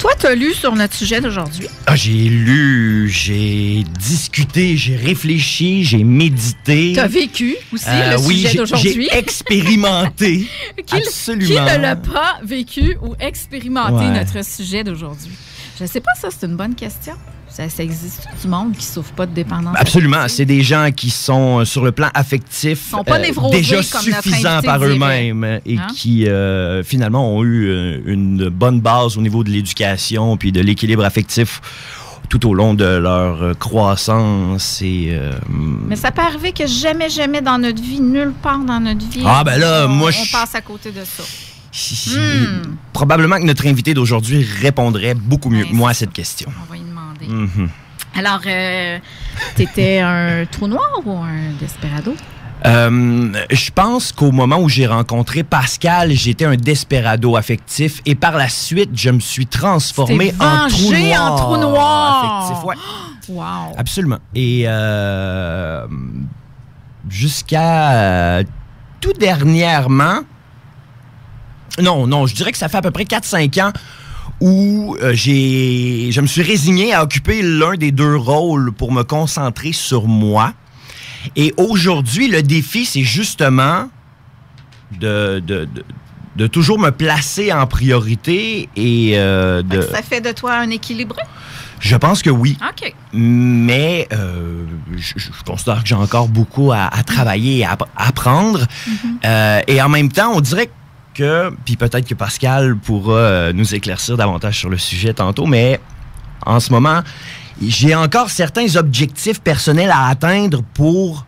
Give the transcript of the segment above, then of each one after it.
Toi, tu as lu sur notre sujet d'aujourd'hui? Ah, j'ai lu, j'ai discuté, j'ai réfléchi, j'ai médité. Tu as vécu aussi le sujet d'aujourd'hui? J'ai expérimenté. Absolument. Qui ne l'a pas vécu ou expérimenté notre sujet d'aujourd'hui? Je ne sais pas, ça, c'est une bonne question. Ça existe du monde qui ne souffre pas de dépendance? Absolument. C'est des gens qui sont, sur le plan affectif, sont pas déjà suffisants par eux-mêmes et qui, finalement, ont eu une bonne base au niveau de l'éducation puis de l'équilibre affectif tout au long de leur croissance. Mais ça peut arriver que jamais dans notre vie, nulle part dans notre vie, moi, on passe à côté de ça. Probablement que notre invité d'aujourd'hui répondrait beaucoup mieux que moi à cette question. On va y demander. Alors, t'étais un trou noir ou un desperado? Je pense qu'au moment où j'ai rencontré Pascal, j'étais un desperado affectif et par la suite, je me suis transformé en trou noir affectif. Ouais. Wow. Absolument. Et jusqu'à tout dernièrement, non, je dirais que ça fait à peu près 4-5 ans où je me suis résigné à occuper l'un des deux rôles pour me concentrer sur moi. Et aujourd'hui, le défi, c'est justement de toujours me placer en priorité et Ça fait de toi un équilibré? Je pense que oui. OK. Mais je considère que j'ai encore beaucoup à travailler et à apprendre. Et en même temps, on dirait que, puis peut-être que Pascal pourra nous éclaircir davantage sur le sujet tantôt, mais en ce moment, j'ai encore certains objectifs personnels à atteindre pour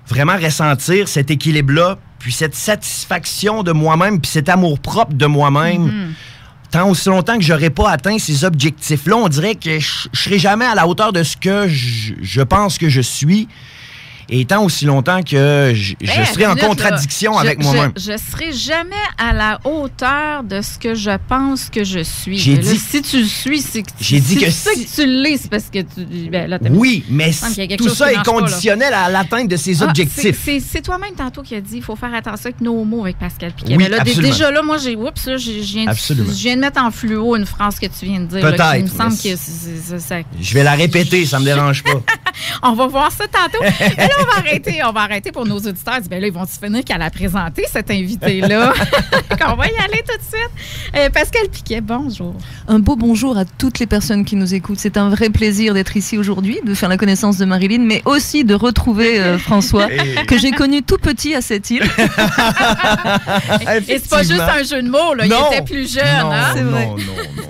vraiment ressentir cet équilibre-là, puis cette satisfaction de moi-même, puis cet amour-propre de moi-même. Tant aussi longtemps que je n'aurai pas atteint ces objectifs-là, on dirait que je ne serai jamais à la hauteur de ce que je pense que je suis. Et tant aussi longtemps que je serai en contradiction avec moi-même. Je ne serai jamais à la hauteur de ce que je pense que je suis. Si tu le suis, c'est que tu l'es, c'est parce que tu... Oui, mais tout ça est conditionnel à l'atteinte de ses objectifs. C'est toi-même tantôt qui a dit qu'il faut faire attention avec nos mots avec Pascal Piquet. Oui, là, déjà là, moi, je viens de mettre en fluo une phrase que tu viens de dire. Peut-être. Là, il me semble que ça... Je vais la répéter, ça ne me dérange pas. On va voir ça tantôt. Mais là, on va arrêter pour nos auditeurs. Là, ils vont-tu finir qu'à la présenter, cet invité-là? On va y aller tout de suite. Pascal Piquet, bonjour. Un beau bonjour à toutes les personnes qui nous écoutent. C'est un vrai plaisir d'être ici aujourd'hui, de faire la connaissance de Marilyn, mais aussi de retrouver François, que j'ai connu tout petit à cette île. Et c'est pas juste un jeu de mots, là. Il était plus jeune. C'est vrai. Non,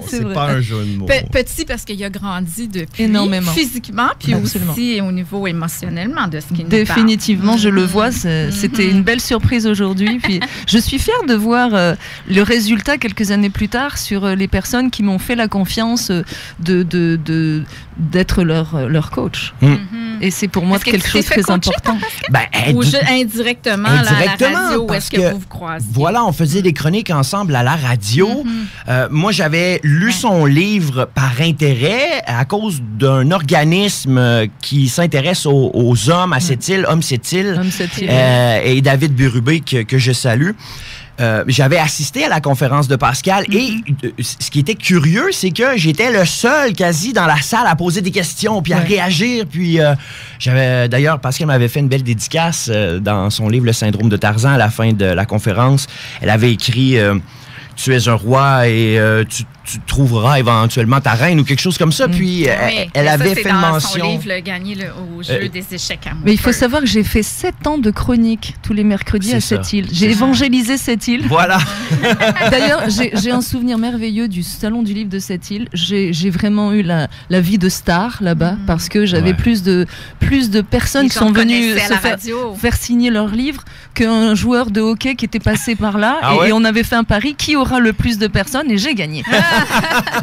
c'est pas un jeu de mots. Petit parce qu'il a grandi depuis énormément, physiquement, puis aussi au niveau émotionnellement de ce qu'il nous parle. Définitivement, je le vois. C'était une belle surprise aujourd'hui. Puis je suis fière de voir le résultat quelques années plus tard sur les personnes qui m'ont fait la confiance d'être leur coach. Et c'est pour moi quelque chose de très important. Ou indirectement à la radio, où est-ce que vous croisez? Voilà, on faisait des chroniques ensemble à la radio. Moi, j'avais lu son livre par intérêt à cause d'un organisme qui s'intéresse aux hommes à cette île, Homme cette île, et David Burubé que je salue. J'avais assisté à la conférence de Pascal et ce qui était curieux, c'est que j'étais le seul quasi dans la salle à poser des questions puis à réagir. Puis j'avais d'ailleurs, Pascal m'avait fait une belle dédicace dans son livre Le syndrome de Tarzan à la fin de la conférence. Elle avait écrit tu es un roi et tu trouveras éventuellement ta reine ou quelque chose comme ça. Puis elle avait fait une mention. Son livre, gagné au jeu des échecs amoureux. Mais il faut savoir que j'ai fait 7 ans de chronique tous les mercredis à cette île. J'ai évangélisé cette île. Voilà. D'ailleurs, j'ai un souvenir merveilleux du salon du livre de cette île. J'ai vraiment eu la vie de star là-bas parce que j'avais plus de personnes qui sont venues faire signer leurs livres qu'un joueur de hockey qui était passé par là. Et on avait fait un pari, qui aura le plus de personnes, et j'ai gagné.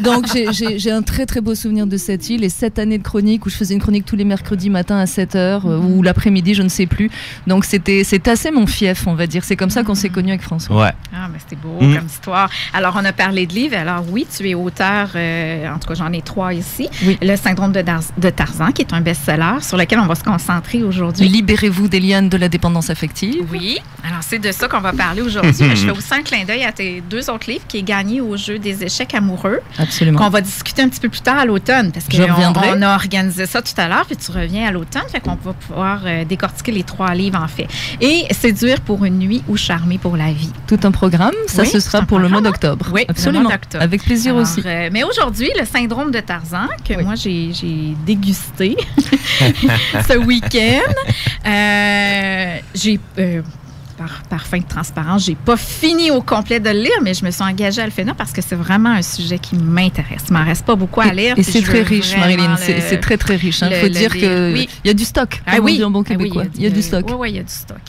Donc j'ai un très très beau souvenir de cette île et 7 années de chronique où je faisais une chronique tous les mercredis matin à 7h ou l'après-midi, je ne sais plus. Donc c'est assez mon fief, on va dire. C'est comme ça qu'on s'est connus avec François. Ouais. Ah, mais c'était beau comme histoire. Alors on a parlé de livres. Alors oui, tu es auteur, en tout cas j'en ai 3 ici. Oui. Le syndrome de Tarzan, qui est un best-seller sur lequel on va se concentrer aujourd'hui. Libérez-vous des lianes de la dépendance affective. Oui. Alors c'est de ça qu'on va parler aujourd'hui. Je fais aussi un clin d'œil à tes 2 autres livres qui est gagné au jeu des échecs amoureux. Absolument. Qu'on va discuter un petit peu plus tard à l'automne, parce qu'on a organisé ça tout à l'heure, puis tu reviens à l'automne, fait qu'on va pouvoir décortiquer les 3 livres, en fait. Et séduire pour une nuit ou charmer pour la vie. Tout un programme, ça ce sera pour le mois d'octobre. Oui, absolument. Le mois d'octobre. Avec plaisir aussi. Mais aujourd'hui, le syndrome de Tarzan, que moi j'ai dégusté ce week-end, par fin de transparence, j'ai pas fini au complet de le lire, mais je me suis engagée à le finir parce que c'est vraiment un sujet qui m'intéresse. Il m'en reste pas beaucoup à lire. Et c'est très riche, Marilyn. C'est très, très riche. Il faut dire qu'il y a du stock. En bon québécois. Il y a du stock. Oui, il y a du stock.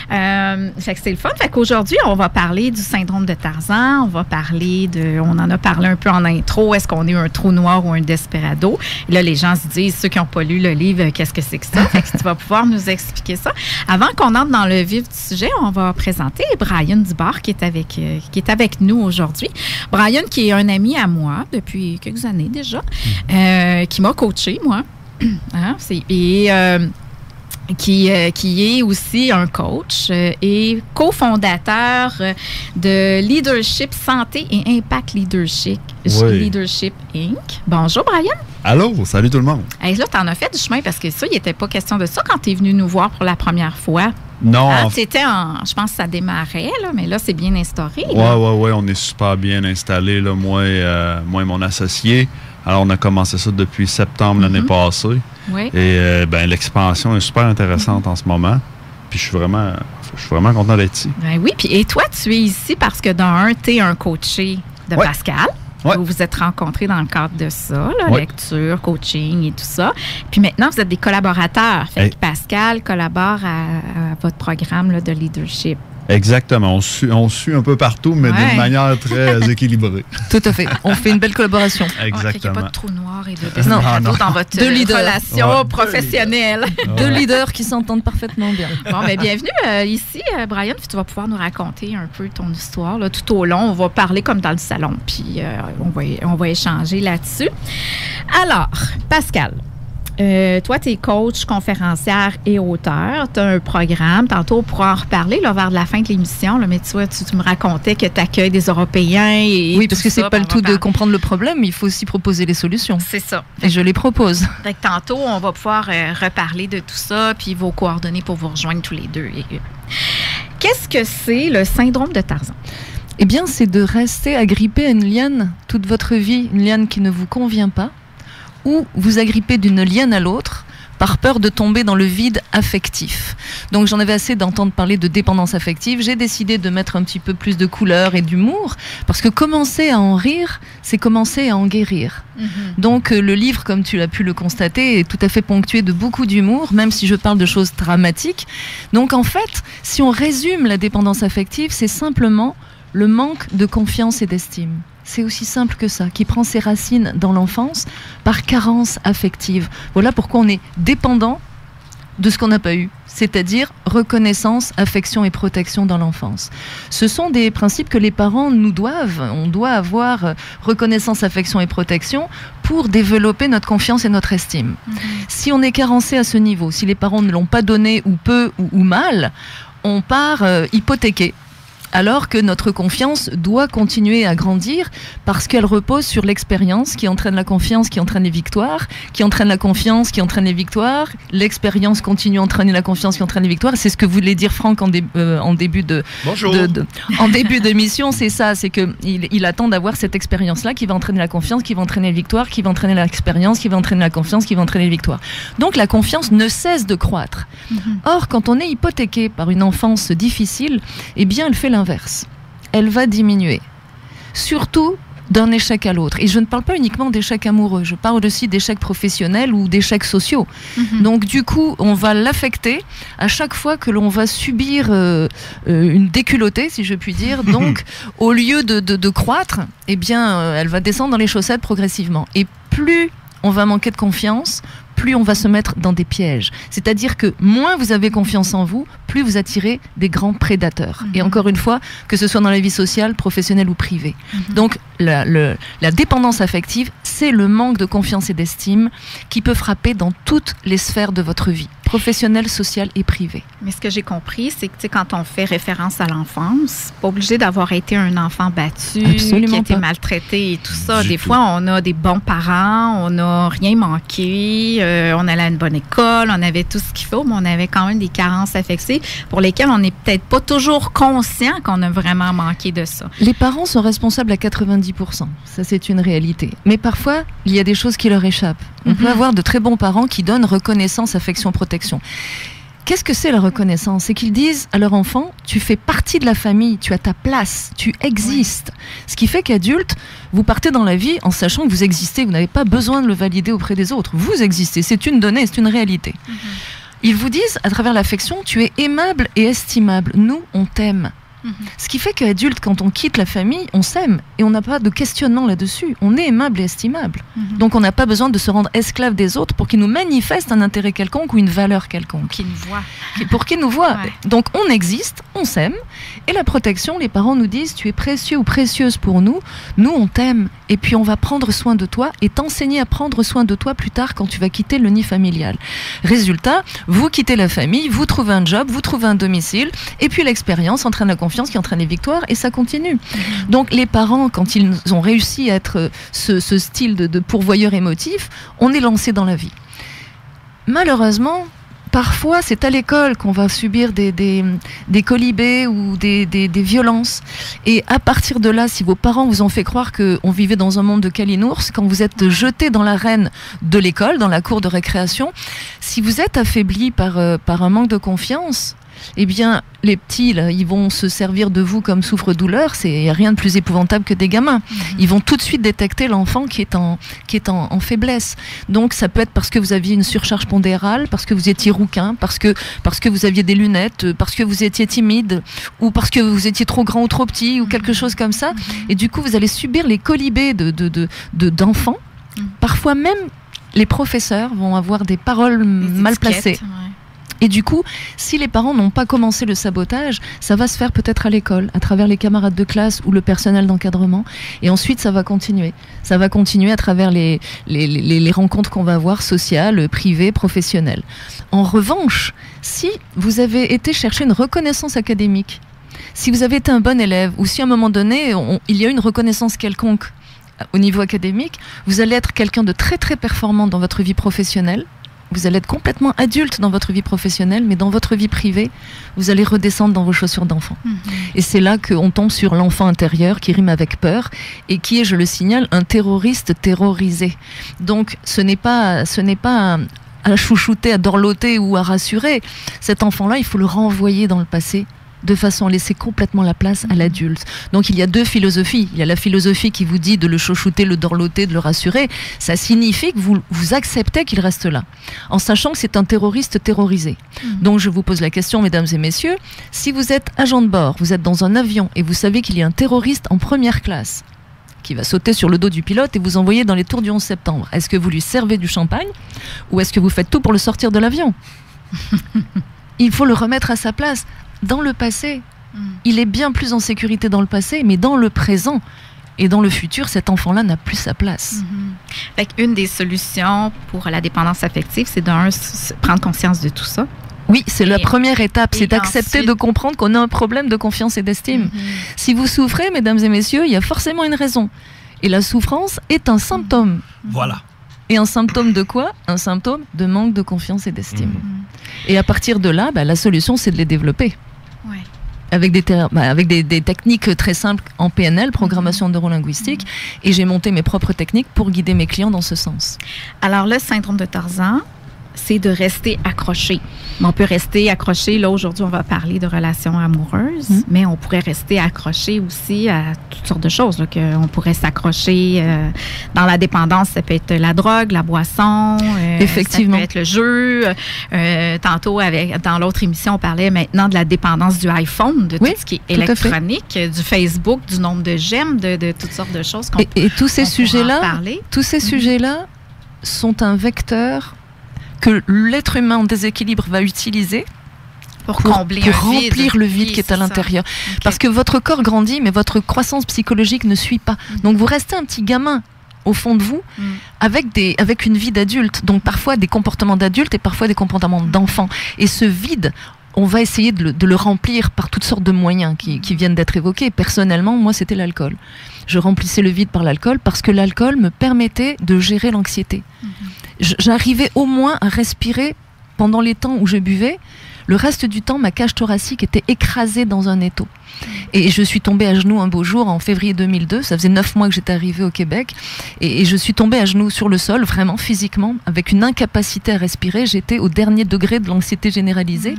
Fait que c'est le fun. Fait qu'aujourd'hui, on va parler du syndrome de Tarzan. On va parler on en a parlé un peu en intro. Est-ce qu'on est un trou noir ou un desperado? Et là, les gens se disent, ceux qui n'ont pas lu le livre, qu'est-ce que c'est que ça? Fait que tu vas pouvoir nous expliquer ça. Avant qu'on entre dans le vif du sujet, on va présenter Brian Dubar qui est avec nous aujourd'hui. Brian, qui est un ami à moi depuis quelques années déjà, qui m'a coaché, moi. Qui est aussi un coach et cofondateur de Leadership Santé et Impact Leadership Inc. Bonjour, Brian. Allô, salut tout le monde. Hey, là, t'en as fait du chemin parce que ça, il n'était pas question de ça quand tu es venu nous voir pour la première fois. Non. Je pense que ça démarrait, là, mais là, c'est bien instauré. Oui, on est super bien installé, là, moi et mon associé. Alors, on a commencé ça depuis septembre l'année passée. Oui. Et l'expansion est super intéressante en ce moment. Puis je suis vraiment content d'être ici. Ben oui, et toi, tu es ici parce que tu es un coaché de Pascal. Ouais. Vous vous êtes rencontrés dans le cadre de ça, lecture, coaching et tout ça. Puis maintenant, vous êtes des collaborateurs. Fait que Pascal collabore à votre programme là, de leadership. Exactement. On suit un peu partout, mais d'une manière très équilibrée. Tout à fait. On fait une belle collaboration. Exactement. Il n'y a pas de trou noir et de desperado dans votre relation professionnelle. Deux leaders qui s'entendent parfaitement bien. Bon, bien, bienvenue ici, Brian. Puis tu vas pouvoir nous raconter un peu ton histoire. Là, tout au long, on va parler comme dans le salon. Puis on va échanger là-dessus. Alors, Pascal. Toi, tu es coach, conférencière et auteur. Tu as un programme. Tantôt, on pourra en reparler là, vers la fin de l'émission. Là, mais tu me racontais que tu accueilles des Européens. Oui, parce que c'est pas le tout de comprendre le problème. Il faut aussi proposer les solutions. C'est ça. Et je les propose. Fait que tantôt, on va pouvoir reparler de tout ça, puis vos coordonnées pour vous rejoindre tous les deux. Qu'est-ce que c'est le syndrome de Tarzan? Eh bien, c'est de rester agrippé à une liane toute votre vie, une liane qui ne vous convient pas, ou vous agrippez d'une liane à l'autre par peur de tomber dans le vide affectif. Donc j'en avais assez d'entendre parler de dépendance affective. J'ai décidé de mettre un petit peu plus de couleur et d'humour, parce que commencer à en rire, c'est commencer à en guérir. Donc le livre, comme tu l'as pu le constater, est tout à fait ponctué de beaucoup d'humour, même si je parle de choses dramatiques. Donc en fait, si on résume la dépendance affective, c'est simplement le manque de confiance et d'estime. C'est aussi simple que ça, qui prend ses racines dans l'enfance par carence affective. Voilà pourquoi on est dépendant de ce qu'on n'a pas eu, c'est-à-dire reconnaissance, affection et protection dans l'enfance. Ce sont des principes que les parents nous doivent. On doit avoir reconnaissance, affection et protection pour développer notre confiance et notre estime. Si on est carencé à ce niveau, si les parents ne l'ont pas donné ou peu ou mal, on part hypothéqué. Alors que notre confiance doit continuer à grandir parce qu'elle repose sur l'expérience qui entraîne la confiance, qui entraîne les victoires, qui entraîne la confiance, qui entraîne les victoires. L'expérience continue à entraîner la confiance, qui entraîne les victoires. C'est ce que voulait dire Franck en début de en début d'émission. C'est ça, c'est que il attend d'avoir cette expérience-là qui va entraîner la confiance, qui va entraîner les victoires, qui va entraîner l'expérience, qui va entraîner la confiance, qui va entraîner les victoires. Donc la confiance ne cesse de croître. Or, quand on est hypothéqué par une enfance difficile, eh bien, elle fait l'inverse. Elle va diminuer. Surtout d'un échec à l'autre. Et je ne parle pas uniquement d'échecs amoureux, je parle aussi d'échecs professionnels ou d'échecs sociaux. Donc du coup, on va l'affecter à chaque fois que l'on va subir une déculottée, si je puis dire. Donc, au lieu de croître, eh bien, elle va descendre dans les chaussettes progressivement. Et plus on va manquer de confiance, plus on va se mettre dans des pièges. C'est-à-dire que moins vous avez confiance en vous, plus vous attirez des grands prédateurs. Et encore une fois, que ce soit dans la vie sociale, professionnelle ou privée. Donc, la dépendance affective, c'est le manque de confiance et d'estime qui peut frapper dans toutes les sphères de votre vie. professionnelle, sociale et privée. Mais ce que j'ai compris, c'est que quand on fait référence à l'enfance, pas obligé d'avoir été un enfant battu, qui a été maltraité et tout ça. Des fois, on a des bons parents, on n'a rien manqué, on allait à une bonne école, on avait tout ce qu'il faut, mais on avait quand même des carences affectives pour lesquelles on n'est peut-être pas toujours conscient qu'on a vraiment manqué de ça. Les parents sont responsables à 90%. Ça, c'est une réalité. Mais parfois, il y a des choses qui leur échappent. On peut avoir de très bons parents qui donnent reconnaissance, affection, protection. Qu'est-ce que c'est la reconnaissance? C'est qu'ils disent à leur enfant, tu fais partie de la famille, tu as ta place, tu existes. Ce qui fait qu'adulte, vous partez dans la vie en sachant que vous existez, vous n'avez pas besoin de le valider auprès des autres. Vous existez, c'est une donnée, c'est une réalité. Ils vous disent, à travers l'affection, tu es aimable et estimable. Nous, on t'aime. Ce qui fait qu'adulte, quand on quitte la famille, on s'aime et on n'a pas de questionnement là-dessus. On est aimable et estimable. Donc on n'a pas besoin de se rendre esclave des autres pour qu'ils nous manifestent un intérêt quelconque ou une valeur quelconque. Pour qu'ils nous voient. Donc on existe, on s'aime. Et la protection, les parents nous disent, tu es précieux ou précieuse pour nous. Nous, on t'aime. Et puis on va prendre soin de toi et t'enseigner à prendre soin de toi plus tard quand tu vas quitter le nid familial. Résultat, vous quittez la famille, vous trouvez un job, vous trouvez un domicile. Et puis l'expérience entraîne la confiance qui entraîne les victoires et ça continue. Donc les parents, quand ils ont réussi à être ce style de pourvoyeur émotif, on est lancé dans la vie. Malheureusement, parfois c'est à l'école qu'on va subir des colibés ou des violences. Et à partir de là, si vos parents vous ont fait croire qu'on vivait dans un monde de calinours, quand vous êtes jeté dans l'arène de l'école, dans la cour de récréation, si vous êtes affaibli par un manque de confiance, eh bien, les petits, là, ils vont se servir de vous comme souffre-douleur. Il n'y a rien de plus épouvantable que des gamins. Ils vont tout de suite détecter l'enfant qui est en faiblesse. Donc, ça peut être parce que vous aviez une surcharge pondérale, parce que vous étiez rouquin, parce que vous aviez des lunettes, parce que vous étiez timide, ou parce que vous étiez trop grand ou trop petit, ou quelque chose comme ça. Et du coup, vous allez subir les colibés d'enfants. Parfois même, les professeurs vont avoir des paroles mal placées. Et du coup, si les parents n'ont pas commencé le sabotage, ça va se faire peut-être à l'école, à travers les camarades de classe ou le personnel d'encadrement. Et ensuite, ça va continuer. Ça va continuer à travers les rencontres qu'on va avoir, sociales, privées, professionnelles. En revanche, si vous avez été chercher une reconnaissance académique, si vous avez été un bon élève, ou si à un moment donné, il y a une reconnaissance quelconque au niveau académique, vous allez être quelqu'un de très très performant dans votre vie professionnelle. Vous allez être complètement adulte dans votre vie professionnelle, mais dans votre vie privée, vous allez redescendre dans vos chaussures d'enfant. Et c'est là qu'on tombe sur l'enfant intérieur qui rime avec peur et qui est, je le signale, un terroriste terrorisé. Donc ce n'est pas à chouchouter, à dorloter ou à rassurer. Cet enfant-là, il faut le renvoyer dans le passé, de façon à laisser complètement la place à l'adulte. Donc il y a deux philosophies. Il y a la philosophie qui vous dit de le chouchouter, le dorloter, de le rassurer. Ça signifie que vous acceptez qu'il reste là, en sachant que c'est un terroriste terrorisé. Donc je vous pose la question, mesdames et messieurs, si vous êtes agent de bord, vous êtes dans un avion et vous savez qu'il y a un terroriste en première classe qui va sauter sur le dos du pilote et vous envoyer dans les tours du 11 septembre, est-ce que vous lui servez du champagne ou est-ce que vous faites tout pour le sortir de l'avion? Il faut le remettre à sa place. Dans le passé, il est bien plus en sécurité dans le passé, mais dans le présent et dans le futur, cet enfant-là n'a plus sa place. Fait qu'une des solutions pour la dépendance affective, c'est prendre conscience de tout ça. Oui, c'est la première étape, c'est d'accepter de comprendre qu'on a un problème de confiance et d'estime. Si vous souffrez, mesdames et messieurs, il y a forcément une raison. Et la souffrance est un symptôme. Voilà. Et un symptôme de quoi? Un symptôme de manque de confiance et d'estime. Et à partir de là, la solution, c'est de les développer. Avec des techniques très simples en PNL, programmation neurolinguistique, et j'ai monté mes propres techniques pour guider mes clients dans ce sens. Alors le syndrome de Tarzan, c'est de rester accroché. On peut rester accroché, là aujourd'hui on va parler de relations amoureuses, mais on pourrait rester accroché aussi à toutes sortes de choses. Là, on pourrait s'accrocher dans la dépendance, ça peut être la drogue, la boisson, effectivement. Ça peut être le jeu. Tantôt, dans l'autre émission, on parlait maintenant de la dépendance du iPhone, de tout ce qui est électronique, du Facebook, du nombre de j'aime, de toutes sortes de choses. Et tous ces sujets-là sont un vecteur que l'être humain en déséquilibre va utiliser pour remplir le vide qui est à l'intérieur. Parce que votre corps grandit, mais votre croissance psychologique ne suit pas. Donc vous restez un petit gamin au fond de vous, avec une vie d'adulte. Donc parfois des comportements d'adultes et parfois des comportements d'enfants. Et ce vide, on va essayer de le remplir par toutes sortes de moyens qui viennent d'être évoqués. Personnellement, moi, c'était l'alcool. Je remplissais le vide par l'alcool parce que l'alcool me permettait de gérer l'anxiété. J'arrivais au moins à respirer pendant les temps où je buvais. Le reste du temps, ma cage thoracique était écrasée dans un étau. Et je suis tombée à genoux un beau jour en février 2002. Ça faisait 9 mois que j'étais arrivée au Québec. Et je suis tombée à genoux sur le sol, vraiment physiquement, avec une incapacité à respirer. J'étais au dernier degré de l'anxiété généralisée.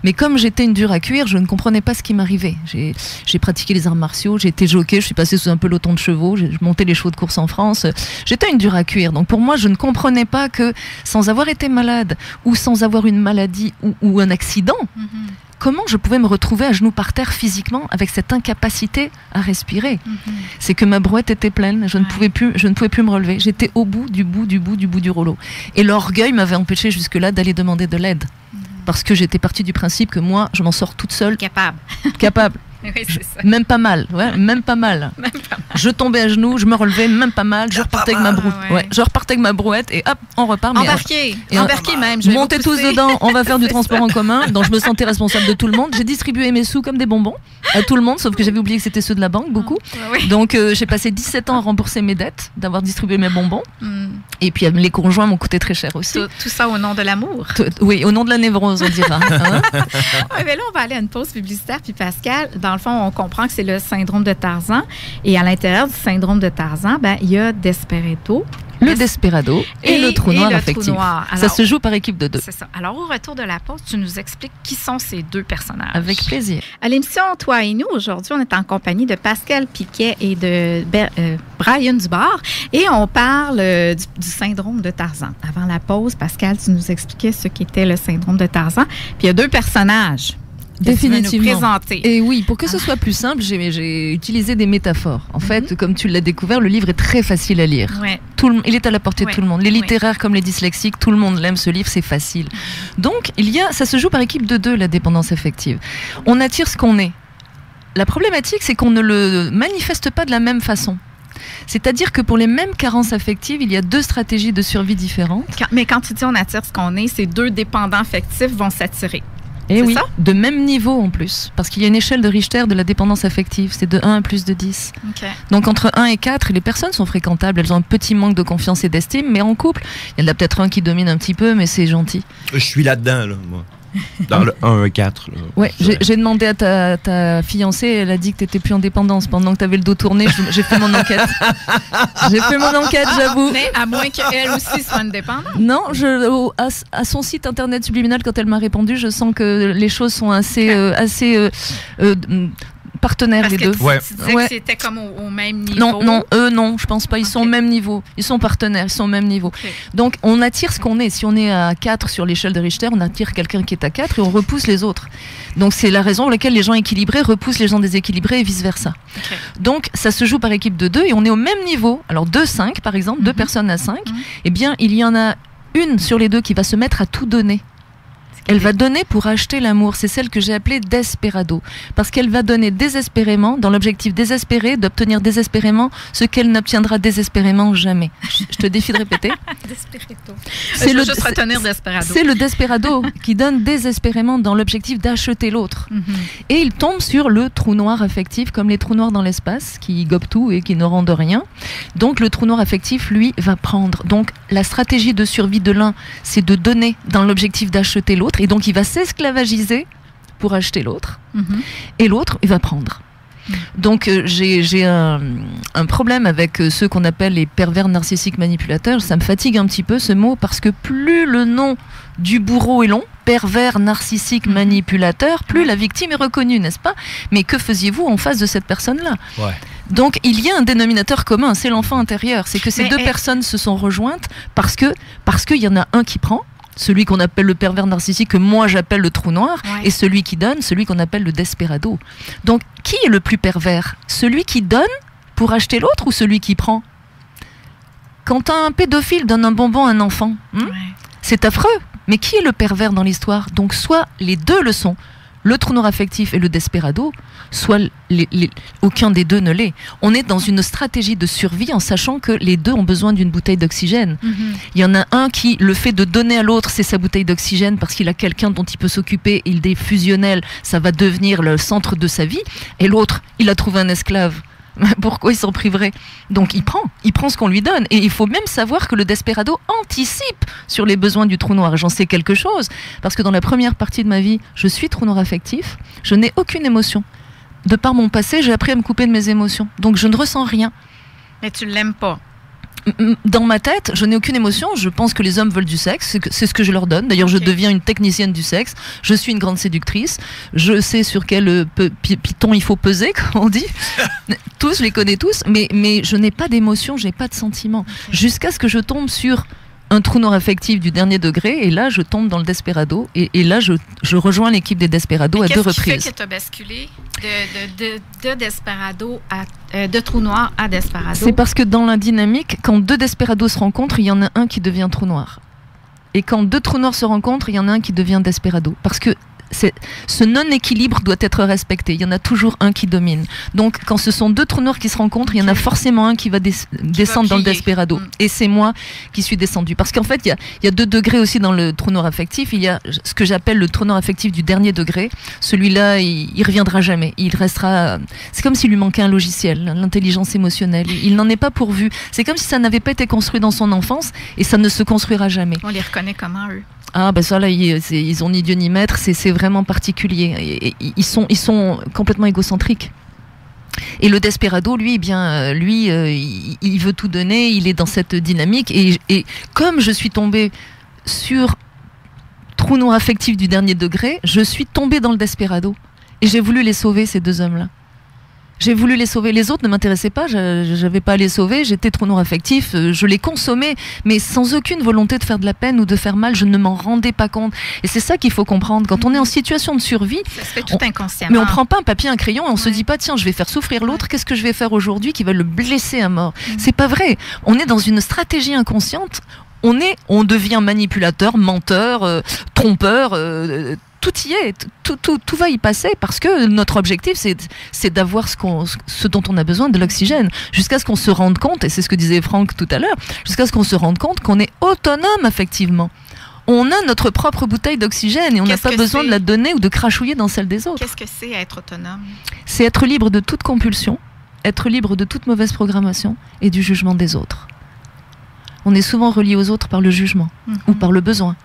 Mais comme j'étais une dure à cuire, je ne comprenais pas ce qui m'arrivait. J'ai pratiqué les arts martiaux, j'ai été jockey, je suis passée sous un peloton de chevaux, j'ai monté les chevaux de course en France. J'étais une dure à cuire. Donc pour moi, je ne comprenais pas que sans avoir été malade ou sans avoir une maladie ou un accident, comment je pouvais me retrouver à genoux par terre physiquement avec cette incapacité à respirer. C'est que ma brouette était pleine, je ne pouvais plus me relever. J'étais au bout du rouleau. Et l'orgueil m'avait empêché jusque-là d'aller demander de l'aide. Parce que j'étais partie du principe que moi, je m'en sors toute seule. Capable. Oui, c'est ça. Même pas mal. Je tombais à genoux, je me relevais, même pas mal. Je repartais avec ma brouette. Je repartais avec ma brouette et hop, on repart. Embarqué même. Montez tous dedans, on va faire du transport en commun. Donc je me sentais responsable de tout le monde. J'ai distribué mes sous comme des bonbons à tout le monde, sauf que j'avais oublié que c'était ceux de la banque, beaucoup. Donc j'ai passé 17 ans à rembourser mes dettes, d'avoir distribué mes bonbons. Et puis les conjoints m'ont coûté très cher aussi. Tout ça au nom de l'amour. Oui, au nom de la névrose, on dira. Mais là, on va aller à une pause publicitaire. Puis Pascal, dans le fond, on comprend que c'est le syndrome de Tarzan. Et à l'intérieur du syndrome de Tarzan, il y a Desperado. Le Desperado et le trou noir affectif. Alors, ça se joue par équipe de 2. C'est ça. Alors, au retour de la pause, tu nous expliques qui sont ces 2 personnages. Avec plaisir. À l'émission Toi et nous, aujourd'hui, on est en compagnie de Pascal Piquet et de Brian Dubar. Et on parle du syndrome de Tarzan. Avant la pause, Pascal, tu nous expliquais ce qu'était le syndrome de Tarzan. Puis il y a 2 personnages. Définitivement. Et oui, pour que ce soit plus simple, j'ai utilisé des métaphores. En fait, comme tu l'as découvert, le livre est très facile à lire. Il est à la portée de tout le monde. Les littéraires comme les dyslexiques, tout le monde l'aime, ce livre, c'est facile. Donc, ça se joue par équipe de 2, la dépendance affective. On attire ce qu'on est. La problématique, c'est qu'on ne le manifeste pas de la même façon. C'est-à-dire que pour les mêmes carences affectives, il y a 2 stratégies de survie différentes. Mais quand tu dis on attire ce qu'on est, ces 2 dépendants affectifs vont s'attirer. Et oui, de même niveau en plus, parce qu'il y a une échelle de Richter de la dépendance affective, c'est de 1 à plus de 10. Donc entre 1 et 4, les personnes sont fréquentables, elles ont un petit manque de confiance et d'estime, mais en couple, il y en a peut-être un qui domine un petit peu, mais c'est gentil. Je suis là-dedans, là, moi. Dans le 1-4. Ouais, j'ai demandé à ta fiancée, elle a dit que tu n'étais plus en dépendance. Pendant que tu avais le dos tourné, j'ai fait mon enquête. J'avoue. Mais à moins qu'elle aussi soit indépendante. Non, à son site internet subliminal, quand elle m'a répondu, je sens que les choses sont assez partenaires. Parce les que 2. Tu disais que c'était comme au même niveau. Non, je pense pas. Ils sont au même niveau. Ils sont partenaires, ils sont au même niveau. Donc, on attire ce qu'on est. Si on est à 4 sur l'échelle de Richter, on attire quelqu'un qui est à 4 et on repousse les autres. Donc, c'est la raison pour laquelle les gens équilibrés repoussent les gens déséquilibrés et vice-versa. Donc, ça se joue par équipe de 2 et on est au même niveau. Alors, 2-5, par exemple, 2 personnes à 5, eh bien, il y en a une sur les 2 qui va se mettre à tout donner. Elle va donner pour acheter l'amour. C'est celle que j'ai appelée Desperado. Parce qu'elle va donner désespérément, dans l'objectif désespéré, d'obtenir désespérément ce qu'elle n'obtiendra désespérément jamais. Je te défie de répéter. Desperado. C'est le Desperado qui donne désespérément dans l'objectif d'acheter l'autre. Et il tombe sur le trou noir affectif, comme les trous noirs dans l'espace, qui gobent tout et qui ne rendent rien. Donc le trou noir affectif, lui, va prendre. Donc la stratégie de survie de l'un, c'est de donner dans l'objectif d'acheter l'autre. Et donc, il va s'esclavagiser pour acheter l'autre. Et l'autre, il va prendre. Donc, j'ai un problème avec ceux qu'on appelle les pervers narcissiques manipulateurs. Ça me fatigue un petit peu, ce mot, parce que plus le nom du bourreau est long, pervers narcissique manipulateur, plus la victime est reconnue, n'est-ce pas? Mais que faisiez-vous en face de cette personne-là? Donc, il y a un dénominateur commun, c'est l'enfant intérieur. C'est que ces 2 personnes se sont rejointes parce qu'il y en a un qui prend, celui qu'on appelle le pervers narcissique, que moi j'appelle le trou noir, et celui qui donne, celui qu'on appelle le desperado. Donc, qui est le plus pervers? Celui qui donne pour acheter l'autre ou celui qui prend? Quand un pédophile donne un bonbon à un enfant, c'est affreux. Mais qui est le pervers dans l'histoire? Donc, soit les 2 le sont. le trou noir affectif et le desperado, soit aucun des deux ne l'est. On est dans une stratégie de survie en sachant que les deux ont besoin d'une bouteille d'oxygène. Il y en a un qui, le fait de donner à l'autre, c'est sa bouteille d'oxygène parce qu'il a quelqu'un dont il peut s'occuper, il est fusionnel, ça va devenir le centre de sa vie. Et l'autre, il a trouvé un esclave. Pourquoi il s'en priverait? Donc il prend ce qu'on lui donne. Et il faut même savoir que le desperado anticipe sur les besoins du trou noir. J'en sais quelque chose, parce que dans la première partie de ma vie, je suis trou noir affectif, je n'ai aucune émotion. De par mon passé, j'ai appris à me couper de mes émotions. Donc je ne ressens rien. Mais tu ne l'aimes pas? Dans ma tête, je n'ai aucune émotion. Je pense que les hommes veulent du sexe. C'est ce que je leur donne. D'ailleurs, je deviens une technicienne du sexe. Je suis une grande séductrice. Je sais sur quel piton il faut peser, comme on dit. Tous, je les connais tous. Mais je n'ai pas d'émotion, je n'ai pas de sentiment. Jusqu'à ce que je tombe sur un trou noir affectif du dernier degré. Et là, je tombe dans le desperado. Et là, je rejoins l'équipe des desperados à 2 reprises. Qu'est-ce qui fait que tu as basculé de desperado de trou noir à desperado? C'est parce que dans la dynamique, quand 2 desperados se rencontrent, il y en a un qui devient trou noir. Et quand 2 trous noirs se rencontrent, il y en a un qui devient desperado. Parce que ce non-équilibre doit être respecté. Il y en a toujours un qui domine. Donc, quand ce sont 2 trous noirs qui se rencontrent, il y en a forcément un qui va descendre dans le desperado. Et c'est moi qui suis descendue. Parce qu'en fait, il y a 2 degrés aussi dans le trou noir affectif. Il y a ce que j'appelle le trou noir affectif du dernier degré. Celui-là, il reviendra jamais. Il restera... C'est comme s'il lui manquait un logiciel, l'intelligence émotionnelle. Il n'en est pas pourvu. C'est comme si ça n'avait pas été construit dans son enfance et ça ne se construira jamais. On les reconnaît comment, eux? Ah ben ça là, ils ont ni Dieu ni maître, c'est vraiment particulier. Et ils sont complètement égocentriques. Et le desperado, lui, il veut tout donner, il est dans cette dynamique. Et comme je suis tombée sur trou noir affectif du dernier degré, je suis tombée dans le desperado. Et j'ai voulu les sauver, ces 2 hommes-là. J'ai voulu les sauver. Les autres ne m'intéressaient pas, j'avais pas à les sauver, j'étais trou noir affectif, je les consommais, mais sans aucune volonté de faire de la peine ou de faire mal, je ne m'en rendais pas compte. Et c'est ça qu'il faut comprendre. Quand on est en situation de survie, ça se fait tout inconsciemment. Mais on prend pas un papier, un crayon et on se dit pas, tiens, je vais faire souffrir l'autre, qu'est-ce que je vais faire aujourd'hui qui va le blesser à mort? C'est pas vrai. On est dans une stratégie inconsciente, on devient manipulateur, menteur, trompeur, tout y est, tout va y passer parce que notre objectif c'est d'avoir ce dont on a besoin, de l'oxygène, jusqu'à ce qu'on se rende compte, et c'est ce que disait Franck tout à l'heure, jusqu'à ce qu'on se rende compte qu'on est autonome affectivement. On a notre propre bouteille d'oxygène et on n'a pas besoin de la donner ou de crachouiller dans celle des autres. Qu'est-ce que c'est être autonome? C'est être libre de toute compulsion, être libre de toute mauvaise programmation et du jugement des autres. On est souvent relié aux autres par le jugement ou par le besoin.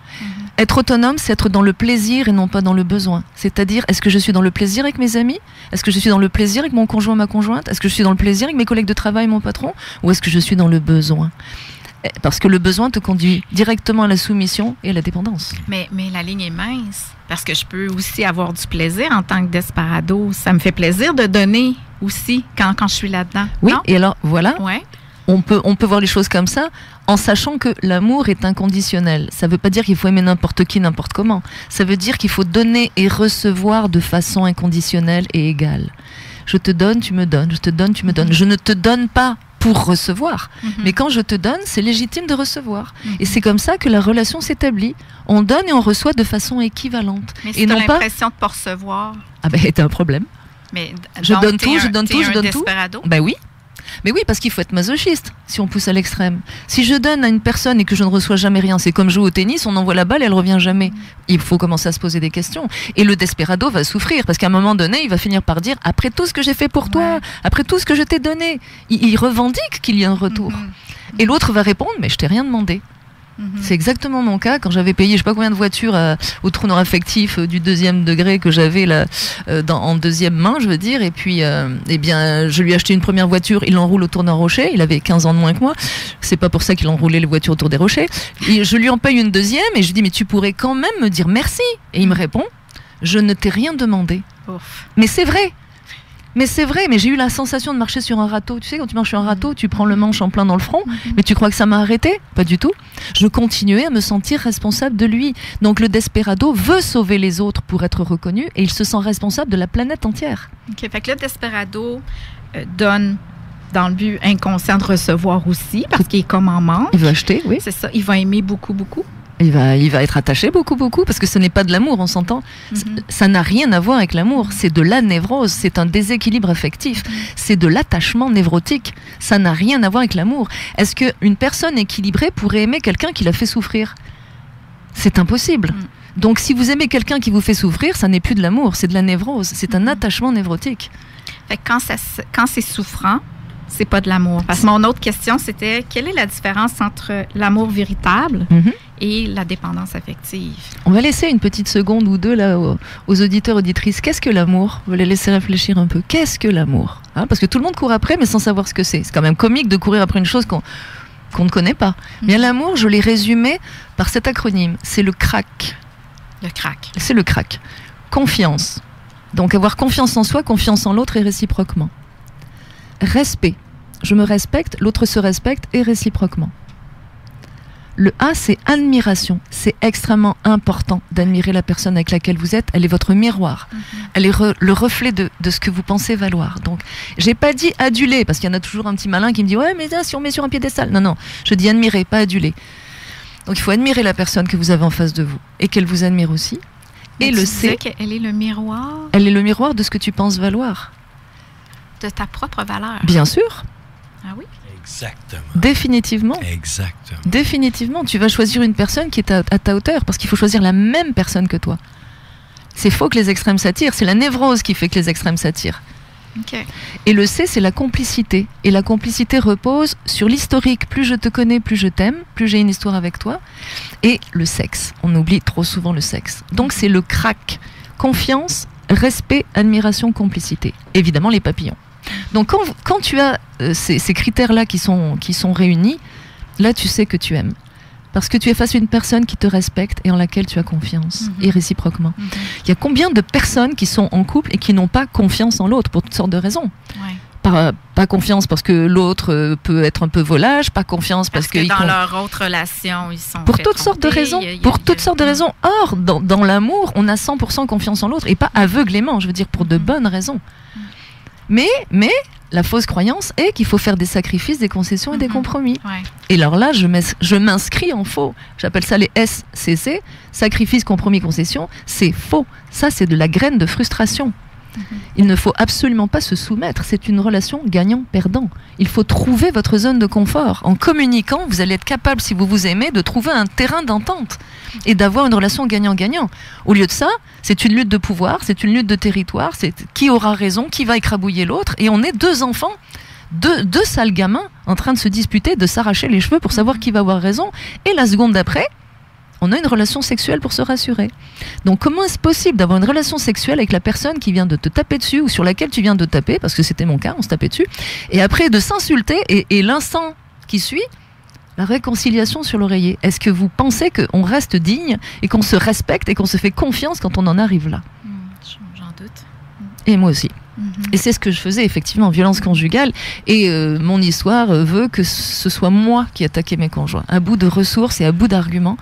Être autonome, c'est être dans le plaisir et non pas dans le besoin. C'est-à-dire, est-ce que je suis dans le plaisir avec mes amis? Est-ce que je suis dans le plaisir avec mon conjoint, ma conjointe? Est-ce que je suis dans le plaisir avec mes collègues de travail, mon patron? Ou est-ce que je suis dans le besoin? Parce que le besoin te conduit directement à la soumission et à la dépendance. Mais la ligne est mince. Parce que je peux aussi avoir du plaisir en tant que desperado. Ça me fait plaisir de donner aussi quand je suis là-dedans. Oui, non? Et alors, voilà. Ouais. On peut voir les choses comme ça en sachant que l'amour est inconditionnel. Ça ne veut pas dire qu'il faut aimer n'importe qui, n'importe comment. Ça veut dire qu'il faut donner et recevoir de façon inconditionnelle et égale. Je te donne, tu me donnes. Je te donne, tu me donnes. Je ne te donne pas pour recevoir. Mais quand je te donne, c'est légitime de recevoir. Et c'est comme ça que la relation s'établit. On donne et on reçoit de façon équivalente. Mais si tu as l'impression de ne pas recevoir... Ah ben, t'as un problème. Mais je donne tout, je donne tout, je donne tout. Ben oui. Mais oui, parce qu'il faut être masochiste si on pousse à l'extrême. Si je donne à une personne et que je ne reçois jamais rien, c'est comme jouer au tennis, on envoie la balle, elle revient jamais. Il faut commencer à se poser des questions. Et le desperado va souffrir parce qu'à un moment donné, il va finir par dire après tout ce que j'ai fait pour toi, après tout ce que je t'ai donné, il revendique qu'il y a un retour. Et l'autre va répondre mais je t'ai rien demandé. C'est exactement mon cas quand j'avais payé je sais pas combien de voitures au trou noir affectif du 2e degré que j'avais là en 2e main, je veux dire, et puis eh bien je lui ai acheté une première voiture, il l'enroule autour d'un rocher, il avait 15 ans de moins que moi, c'est pas pour ça qu'il enroulait les voitures autour des rochers, et je lui en paye une 2e et je lui dis mais tu pourrais quand même me dire merci, et il me répond je ne t'ai rien demandé. Ouf. Mais c'est vrai. Mais c'est vrai, mais j'ai eu la sensation de marcher sur un râteau. Tu sais, quand tu marches sur un râteau, tu prends le manche en plein dans le front, mais tu crois que ça m'a arrêté? Pas du tout. Je continuais à me sentir responsable de lui. Donc le desperado veut sauver les autres pour être reconnu et il se sent responsable de la planète entière. OK, fait que le desperado donne dans le but inconscient de recevoir aussi, parce qu'il est comme en manque. Il veut acheter, oui. C'est ça, il va aimer beaucoup, beaucoup. Il va être attaché beaucoup, parce que ce n'est pas de l'amour, on s'entend. Ça n'a rien à voir avec l'amour. C'est de la névrose, c'est un déséquilibre affectif, c'est de l'attachement névrotique. Ça n'a rien à voir avec l'amour. Est-ce qu'une personne équilibrée pourrait aimer quelqu'un qui la fait souffrir ? C'est impossible. Donc si vous aimez quelqu'un qui vous fait souffrir, ça n'est plus de l'amour, c'est de la névrose, c'est un attachement névrotique. Fait que quand c'est souffrant, c'est pas de l'amour. Parce que mon autre question, c'était quelle est la différence entre l'amour véritable et la dépendance affective? On va laisser une petite seconde ou deux là aux auditeurs, auditrices. Qu'est-ce que l'amour ? On va les laisser réfléchir un peu. Qu'est-ce que l'amour ? Parce que tout le monde court après, mais sans savoir ce que c'est. C'est quand même comique de courir après une chose qu'on ne connaît pas. Bien, l'amour, je l'ai résumé par cet acronyme. C'est le CRAC. Le CRAC. C'est le CRAC. Confiance. Donc avoir confiance en soi, confiance en l'autre et réciproquement. Respect. Je me respecte, l'autre se respecte et réciproquement. Le A, c'est admiration. C'est extrêmement important d'admirer la personne avec laquelle vous êtes. Elle est votre miroir. Elle est le reflet de ce que vous pensez valoir. Donc, j'ai pas dit aduler, parce qu'il y en a toujours un petit malin qui me dit « Ouais, mais là, si on met sur un piédestal... » Non, je dis admirer, pas aduler. Donc, il faut admirer la personne que vous avez en face de vous et qu'elle vous admire aussi. Mais et le C... qu'elle est le miroir? Elle est le miroir de ce que tu penses valoir. De ta propre valeur? Bien sûr. Ah oui? Exactement. Définitivement. Exactement. Définitivement. Tu vas choisir une personne qui est à ta hauteur, parce qu'il faut choisir la même personne que toi. C'est faux que les extrêmes s'attirent, c'est la névrose qui fait que les extrêmes s'attirent. Okay. Et le C, c'est la complicité. Et la complicité repose sur l'historique. Plus je te connais, plus je t'aime, plus j'ai une histoire avec toi. Et le sexe. On oublie trop souvent le sexe. Donc c'est le CRAC. Confiance, respect, admiration, complicité. Évidemment, les papillons. Donc quand tu as ces critères-là qui sont réunis, là tu sais que tu aimes. Parce que tu es face à une personne qui te respecte et en laquelle tu as confiance, et réciproquement. Il y a combien de personnes qui sont en couple et qui n'ont pas confiance en l'autre pour toutes sortes de raisons? Pas confiance parce que l'autre peut être un peu volage, pas confiance parce que dans leur autre relation, ils sont pour toutes sortes de raisons. Toutes sortes de raisons. Or, dans l'amour, on a 100% confiance en l'autre et pas aveuglément, je veux dire pour de bonnes raisons. Mais la fausse croyance est qu'il faut faire des sacrifices, des concessions et des compromis. Ouais. Et alors là, je m'inscris en faux. J'appelle ça les SCC, sacrifice, compromis, concession. C'est faux. Ça, c'est de la graine de frustration. Il ne faut absolument pas se soumettre. C'est une relation gagnant-perdant. Il faut trouver votre zone de confort. En communiquant, vous allez être capable, si vous vous aimez, de trouver un terrain d'entente et d'avoir une relation gagnant-gagnant. Au lieu de ça, c'est une lutte de pouvoir, c'est une lutte de territoire, c'est qui aura raison, qui va écrabouiller l'autre. Et on est deux enfants, deux sales gamins en train de se disputer, de s'arracher les cheveux pour savoir qui va avoir raison. Et la seconde d'après, on a une relation sexuelle pour se rassurer. Donc comment est-ce possible d'avoir une relation sexuelle avec la personne qui vient de te taper dessus ou sur laquelle tu viens de taper, parce que c'était mon cas, on se tapait dessus, et après de s'insulter et l'instant qui suit, la réconciliation sur l'oreiller. Est-ce que vous pensez qu'on reste digne et qu'on se respecte et qu'on se fait confiance quand on en arrive là? J'en doute. Et moi aussi. Et c'est ce que je faisais effectivement, violence conjugale. Et mon histoire veut que ce soit moi qui attaquais mes conjoints, à bout de ressources et à bout d'arguments.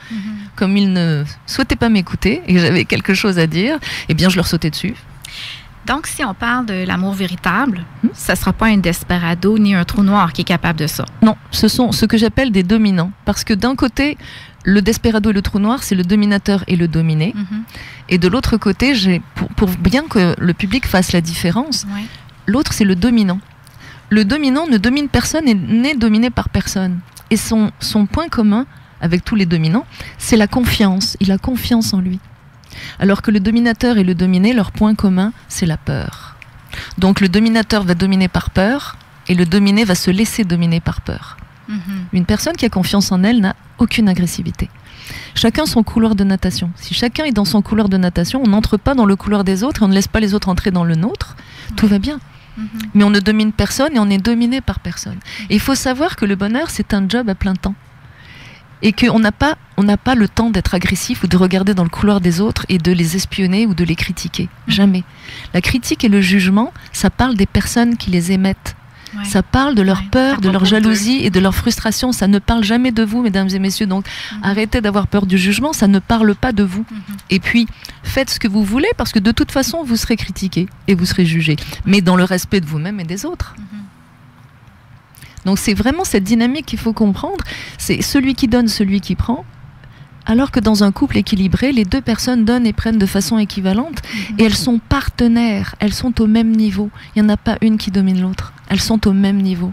Comme ils ne souhaitaient pas m'écouter et que j'avais quelque chose à dire, eh bien je leur sautais dessus. Donc si on parle de l'amour véritable, ça ne sera pas un desperado ni un trou noir qui est capable de ça. Non, ce sont ce que j'appelle des dominants. Parce que d'un côté, le desperado et le trou noir, c'est le dominateur et le dominé. Et de l'autre côté, pour bien que le public fasse la différence, l'autre, c'est le dominant. Le dominant ne domine personne et n'est dominé par personne. Et son point commun avec tous les dominants, c'est la confiance. Il a confiance en lui. Alors que le dominateur et le dominé, leur point commun, c'est la peur. Donc le dominateur va dominer par peur et le dominé va se laisser dominer par peur. Une personne qui a confiance en elle n'a aucune agressivité. Chacun son couloir de natation. Si chacun est dans son couloir de natation, on n'entre pas dans le couloir des autres et on ne laisse pas les autres entrer dans le nôtre. Tout va bien. Mais on ne domine personne et on est dominé par personne. Et il faut savoir que le bonheur, c'est un job à plein temps. Et qu'on n'a pas le temps d'être agressif ou de regarder dans le couloir des autres et de les espionner ou de les critiquer. Jamais. La critique et le jugement, ça parle des personnes qui les émettent. Ça parle de leur peur, de leur jalousie et de leur frustration. Ça ne parle jamais de vous, mesdames et messieurs. Donc, arrêtez d'avoir peur du jugement. Ça ne parle pas de vous. Et puis, faites ce que vous voulez parce que de toute façon, vous serez critiqué et vous serez jugé. Mais dans le respect de vous-même et des autres. Donc, c'est vraiment cette dynamique qu'il faut comprendre. C'est celui qui donne, celui qui prend. Alors que dans un couple équilibré, les deux personnes donnent et prennent de façon équivalente et elles sont partenaires, elles sont au même niveau. Il n'y en a pas une qui domine l'autre, elles sont au même niveau.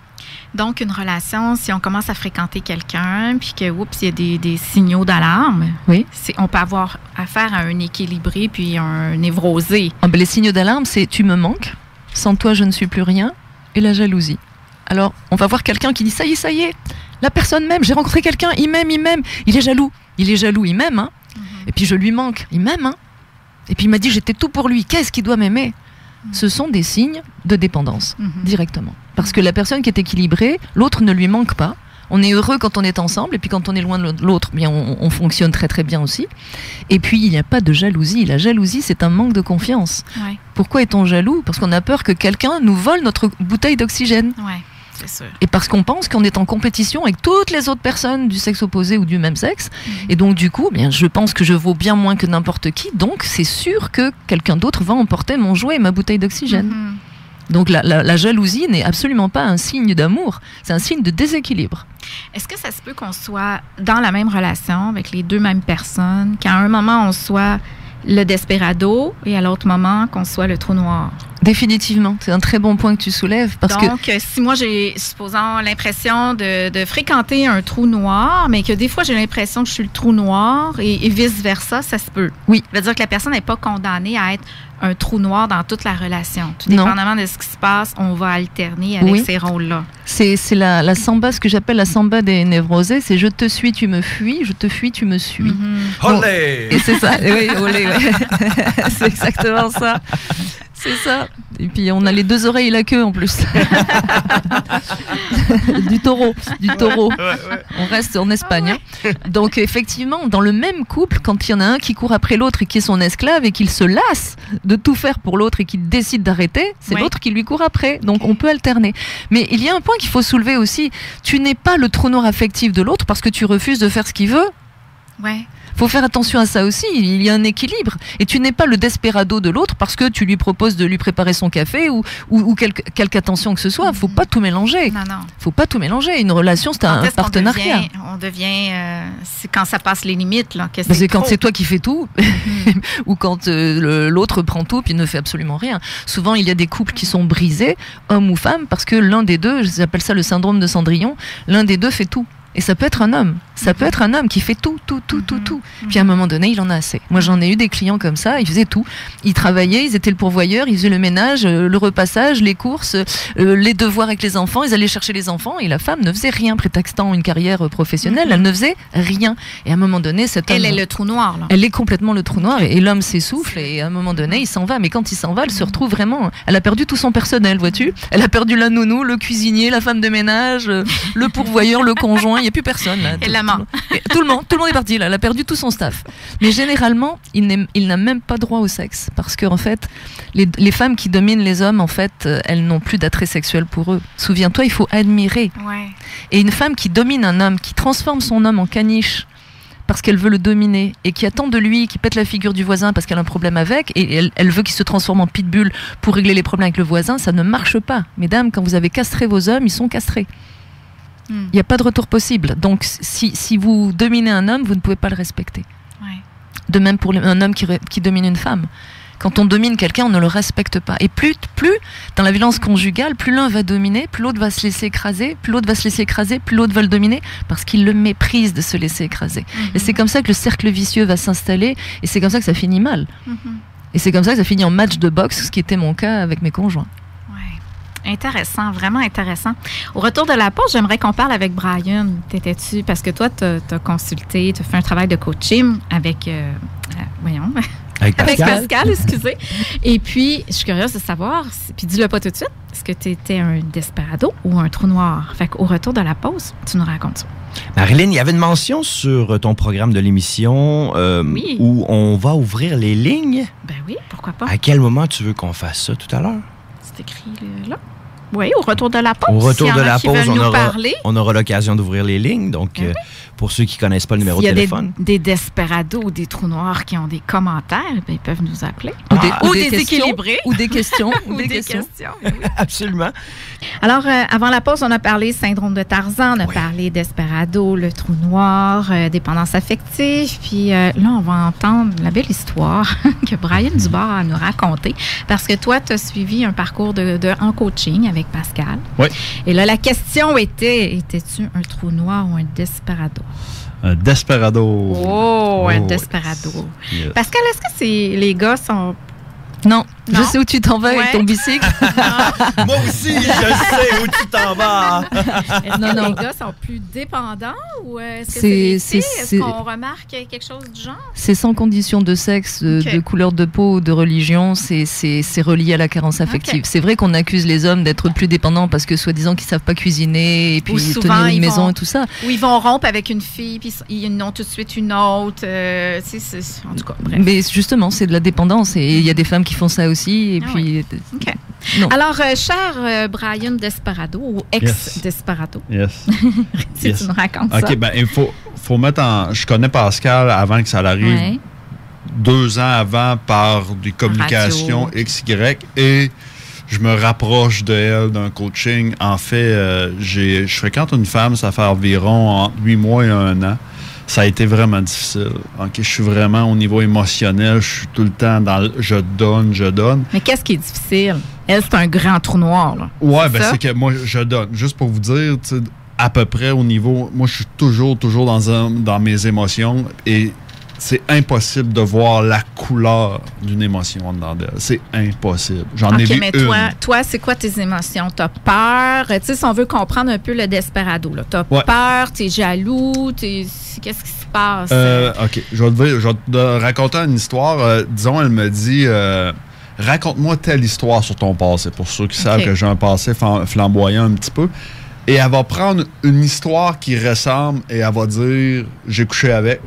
Donc, une relation, si on commence à fréquenter quelqu'un, puis que, oups, il y a des signaux d'alarme, oui. On peut avoir affaire à un équilibré puis un névrosé. Les signaux d'alarme, c'est « tu me manques »,« sans toi, je ne suis plus rien » et la jalousie. Alors, on va voir quelqu'un qui dit « ça y est, la personne m'aime, j'ai rencontré quelqu'un, il m'aime, il est jaloux, il m'aime, hein. Et puis je lui manque, il m'aime, hein. Et puis il m'a dit j'étais tout pour lui, qu'est-ce qu'il doit m'aimer ?» Ce sont des signes de dépendance, directement. Parce que la personne qui est équilibrée, l'autre ne lui manque pas. On est heureux quand on est ensemble, et puis quand on est loin de l'autre, bien on fonctionne très très bien aussi. Et puis il n'y a pas de jalousie. La jalousie, c'est un manque de confiance. Ouais. Pourquoi est-on jaloux ? Parce qu'on a peur que quelqu'un nous vole notre bouteille d'oxygène. Ouais. C'est sûr. Et parce qu'on pense qu'on est en compétition avec toutes les autres personnes du sexe opposé ou du même sexe. Et donc, du coup, bien, je pense que je vaux bien moins que n'importe qui. Donc, c'est sûr que quelqu'un d'autre va emporter mon jouet et ma bouteille d'oxygène. Donc, la jalousie n'est absolument pas un signe d'amour. C'est un signe de déséquilibre. Est-ce que ça se peut qu'on soit dans la même relation avec les deux mêmes personnes, qu'à un moment, on soit le desperado et à l'autre moment, qu'on soit le trou noir? Définitivement, c'est un très bon point que tu soulèves. Donc, si moi j'ai, supposons, l'impression de fréquenter un trou noir, mais que des fois j'ai l'impression que je suis le trou noir et vice-versa, ça se peut. Oui. Ça veut dire que la personne n'est pas condamnée à être un trou noir dans toute la relation. Tout dépendamment de ce qui se passe, on va alterner avec ces rôles-là. C'est la samba, ce que j'appelle la samba des névrosés, c'est je te suis, tu me fuis, je te fuis, tu me suis. Olé! Et c'est ça, oui, olé, ouais. C'est exactement ça. C'est ça. Et puis on a les deux oreilles et la queue en plus. du taureau. On reste en Espagne. Hein. Donc effectivement, dans le même couple, quand il y en a un qui court après l'autre et qui est son esclave et qu'il se lasse de tout faire pour l'autre et qu'il décide d'arrêter, c'est l'autre qui lui court après. Donc on peut alterner. Mais il y a un point qu'il faut soulever aussi. Tu n'es pas le trou noir affectif de l'autre parce que tu refuses de faire ce qu'il veut. Ouais. Faut faire attention à ça aussi, il y a un équilibre. Et tu n'es pas le desperado de l'autre parce que tu lui proposes de lui préparer son café ou quelque attention que ce soit. Faut pas tout mélanger. Non. Faut pas tout mélanger. Une relation, c'est un partenariat. On devient c'est quand ça passe les limites. Là, c'est quand c'est toi qui fais tout ou quand l'autre prend tout puis ne fait absolument rien. Souvent, il y a des couples qui sont brisés, homme ou femme, parce que l'un des deux, j'appelle ça le syndrome de Cendrillon, l'un des deux fait tout. Et ça peut être un homme. Ça peut être un homme qui fait tout. Puis à un moment donné, il en a assez. Moi, j'en ai eu des clients comme ça. Ils faisaient tout. Ils travaillaient, ils étaient le pourvoyeur, ils faisaient le ménage, le repassage, les courses, les devoirs avec les enfants. Ils allaient chercher les enfants et la femme ne faisait rien, prétextant une carrière professionnelle. Elle ne faisait rien. Et à un moment donné, cet homme... Elle est le trou noir, là. Elle est complètement le trou noir. Et l'homme s'essouffle et à un moment donné, il s'en va. Mais quand il s'en va, elle se retrouve vraiment... Elle a perdu tout son personnel, vois-tu. Elle a perdu la nounou, le cuisinier, la femme de ménage, le pourvoyeur, le conjoint. Il n'y a plus personne. Là. Et l'amant. Tout le monde est parti. Là. Elle a perdu tout son staff. Mais généralement, il n'a même pas droit au sexe. Parce que, en fait, les femmes qui dominent les hommes, en fait, elles n'ont plus d'attrait sexuel pour eux. Souviens-toi, il faut admirer. Ouais. Et une femme qui domine un homme, qui transforme son homme en caniche, parce qu'elle veut le dominer, et qui attend de lui, qui pète la figure du voisin parce qu'elle a un problème avec, et elle veut qu'il se transforme en pitbull pour régler les problèmes avec le voisin, ça ne marche pas. Mesdames, quand vous avez castré vos hommes, ils sont castrés. Il n'y a pas de retour possible. Donc, si vous dominez un homme, vous ne pouvez pas le respecter. Ouais. De même pour un homme qui domine une femme. Quand on domine quelqu'un, on ne le respecte pas. Et plus dans la violence conjugale, plus l'un va dominer, plus l'autre va se laisser écraser, plus l'autre va se laisser écraser, plus l'autre va le dominer, parce qu'il le méprise de se laisser écraser. Et c'est comme ça que le cercle vicieux va s'installer, et c'est comme ça que ça finit mal. Et c'est comme ça que ça finit en match de boxe, ce qui était mon cas avec mes conjoints. Intéressant, vraiment intéressant. Au retour de la pause, j'aimerais qu'on parle avec Brian. T'étais-tu, parce que toi, tu as consulté, tu as fait un travail de coaching avec, avec Pascal, excusez. Et puis, je suis curieuse de savoir, puis dis-le pas tout de suite, est-ce que tu étais un desperado ou un trou noir? Fait qu'au retour de la pause, tu nous racontes ça. Marilyn, il y avait une mention sur ton programme de l'émission où on va ouvrir les lignes. Ben oui, pourquoi pas. À quel moment tu veux qu'on fasse ça tout à l'heure? C'est écrit là. Oui, au retour de la pause. Au retour de la pause, on aura l'occasion d'ouvrir les lignes. Donc, pour ceux qui ne connaissent pas le numéro de téléphone. Il y a des desperados ou des trous noirs qui ont des commentaires, ils peuvent nous appeler. Ou des déséquilibrés. Ou des questions. Ou des questions. Oui. Absolument. Alors, avant la pause, on a parlé syndrome de Tarzan, on a parlé desperado, le trou noir, dépendance affective. Puis là, on va entendre la belle histoire que Brian Dubar a nous raconter. Parce que toi, tu as suivi un parcours en coaching avec Pascal. Oui. Et là, la question étais-tu un trou noir ou un desperado? Un desperado. Oh, un desperado. Yes. Pascal, est-ce que les gars sont... Non. Je sais où tu t'en vas avec ton bicycle. Moi aussi, je sais où tu t'en vas. Est-ce que les gars sont plus dépendants ou est-ce que est-ce qu'on remarque quelque chose du genre? C'est sans condition de sexe, de couleur de peau, de religion. C'est relié à la carence affective. C'est vrai qu'on accuse les hommes d'être plus dépendants parce que soi-disant qu'ils savent pas cuisiner et puis tenir une maison et tout ça. Ou ils vont rompre avec une fille puis ils en ont tout de suite une autre. En tout cas, bref. Mais justement, c'est de la dépendance et il y a des femmes qui font ça aussi. Et puis, non. Alors, cher Brian Desperado ou ex-Desperado, si tu nous racontes ça. OK, il faut mettre en... Je connais Pascal avant que ça l'arrive, 2 ans avant, par des communications XY, et je me rapproche d'elle d'un coaching. En fait, je fréquente une femme, ça fait environ entre 8 mois et 1 an. Ça a été vraiment difficile. Okay, je suis vraiment au niveau émotionnel. Je suis tout le temps dans je donne. Mais qu'est-ce qui est difficile? Elle, c'est un grand trou noir. Là. Ouais, c'est que moi, je donne. Juste pour vous dire, à peu près au niveau... Moi, je suis toujours dans mes émotions. Et c'est impossible de voir la couleur d'une émotion en dedans d'elle. C'est impossible. J'en ai vu mais toi, c'est quoi tes émotions? T'as peur? Tu sais, si on veut comprendre un peu le desperado, t'as peur, t'es jaloux, qu'est-ce qui se passe? OK. Je vais te raconter une histoire. Disons, elle me dit... raconte-moi telle histoire sur ton passé. Pour ceux qui savent que j'ai un passé flamboyant un petit peu. Et elle va prendre une histoire qui ressemble et elle va dire « J'ai couché avec »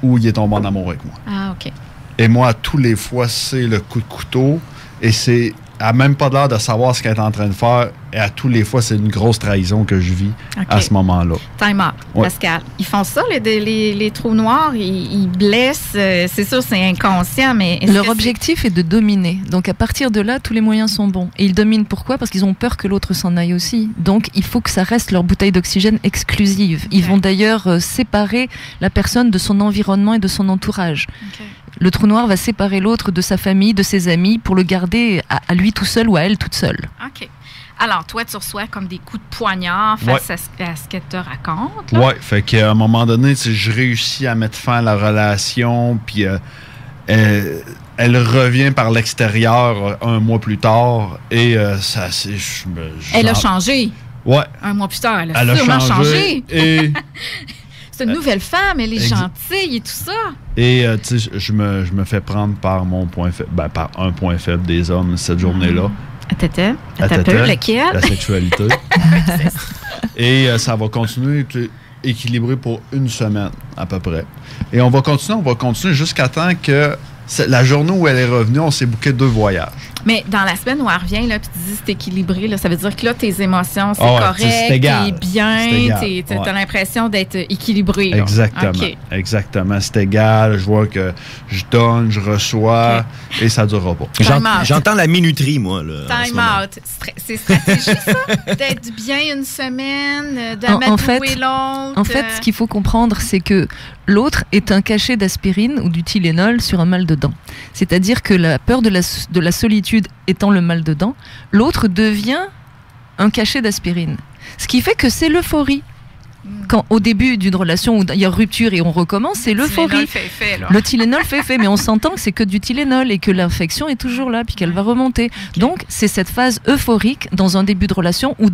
ou il est tombé en amour avec moi. Ah, OK. Et moi, à tous les fois, c'est le coup de couteau. Et c'est... Elle n'a même pas l'air de savoir ce qu'elle est en train de faire. Et à tous les fois, c'est une grosse trahison que je vis à ce moment-là. Time out, Pascal. Ils font ça, les trous noirs. Ils blessent. C'est sûr, c'est inconscient, mais... Leur objectif est de dominer. Donc, à partir de là, tous les moyens sont bons. Et ils dominent pourquoi? Parce qu'ils ont peur que l'autre s'en aille aussi. Donc, il faut que ça reste leur bouteille d'oxygène exclusive. Ils vont d'ailleurs séparer la personne de son environnement et de son entourage. Le trou noir va séparer l'autre de sa famille, de ses amis, pour le garder à lui tout seul ou à elle toute seule. OK. Alors, toi, tu reçois comme des coups de poignard face à ce qu'elle te raconte. Oui, fait qu'à un moment donné, je réussis à mettre fin à la relation, puis elle revient par l'extérieur 1 mois plus tard, et ça, c'est... Elle a changé. Ouais. 1 mois plus tard, elle a sûrement changé. Et... C'est une nouvelle femme, elle est gentille et tout ça. Et tu sais, je me fais prendre par mon point faible, par un point faible des hommes cette journée-là. Lequel? La sexualité. Et ça va continuer équilibré pour 1 semaine à peu près. Et on va continuer jusqu'à temps que la journée où elle est revenue, on s'est booké 2 voyages. Mais dans la semaine où elle revient, là, puis tu dis c'est équilibré, là, ça veut dire que là, tes émotions, c'est correct, t'es bien, t'as l'impression d'être équilibré. Là. Exactement. Okay. Exactement. C'est égal. Je vois que je donne, je reçois, et ça ne durera pas. J'entends la minuterie, moi. Là, time out. C'est stratégie, ça? D'être bien 1 semaine, d'amadouer l'autre. En fait, ce qu'il faut comprendre, c'est que l'autre est un cachet d'aspirine ou du Tylenol sur un mal de dents. C'est-à-dire que la peur de la solitude étant le mal de dents, l'autre devient un cachet d'aspirine. Ce qui fait que c'est l'euphorie. Quand, au début d'une relation où il y a rupture et on recommence, c'est l'euphorie. Le Tylenol fait effet, mais on s'entend que c'est que du Tylenol et que l'infection est toujours là, puis qu'elle va remonter. Okay. Donc, c'est cette phase euphorique dans un début de relation ou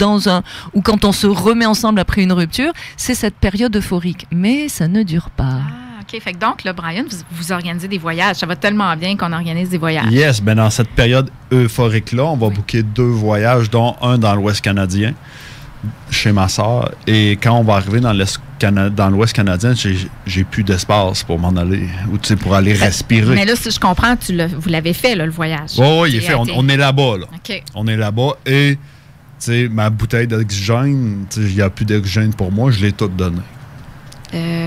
quand on se remet ensemble après une rupture, c'est cette période euphorique. Mais ça ne dure pas. OK. Fait que donc, là, Brian, vous organisez des voyages. Ça va tellement bien qu'on organise des voyages. Yes. Ben dans cette période euphorique-là, on va booker 2 voyages, dont un dans l'Ouest canadien, chez ma soeur. Et quand on va arriver dans l'Ouest canadien, j'ai plus d'espace pour m'en aller, ou pour aller respirer. Mais là, si je comprends, vous l'avez fait, là, le voyage. Oui, il est fait. On est là-bas. Là. Okay. On est là-bas et sais, ma bouteille d'oxygène, il n'y a plus d'oxygène pour moi, je l'ai toute donnée.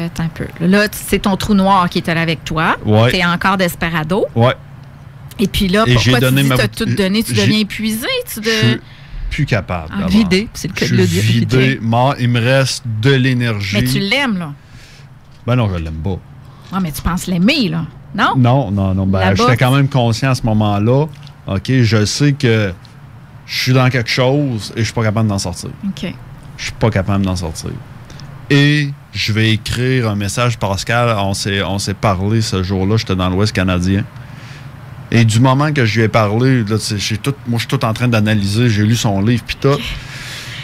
Attends un peu. Là, c'est ton trou noir qui est allé avec toi. Ouais. Tu es encore desperado. Ouais. Et puis là, pourquoi tu dis que tu as tout donné? Tu deviens épuisé? Je suis plus capable. Vidé, c'est le cas de le dire. Vidé, mort, il me reste de l'énergie. Mais tu l'aimes, là? Ben non, je l'aime pas. Ah, mais tu penses l'aimer, là? Non? Non. Ben, j'étais quand même conscient à ce moment-là. OK, je sais que je suis dans quelque chose et je suis pas capable d'en sortir. OK. Je suis pas capable d'en sortir. Et je vais écrire un message, Pascal. On s'est parlé ce jour-là. J'étais dans l'Ouest canadien. Et du moment que je lui ai parlé, là, moi, je suis tout en train d'analyser. J'ai lu son livre, puis tout.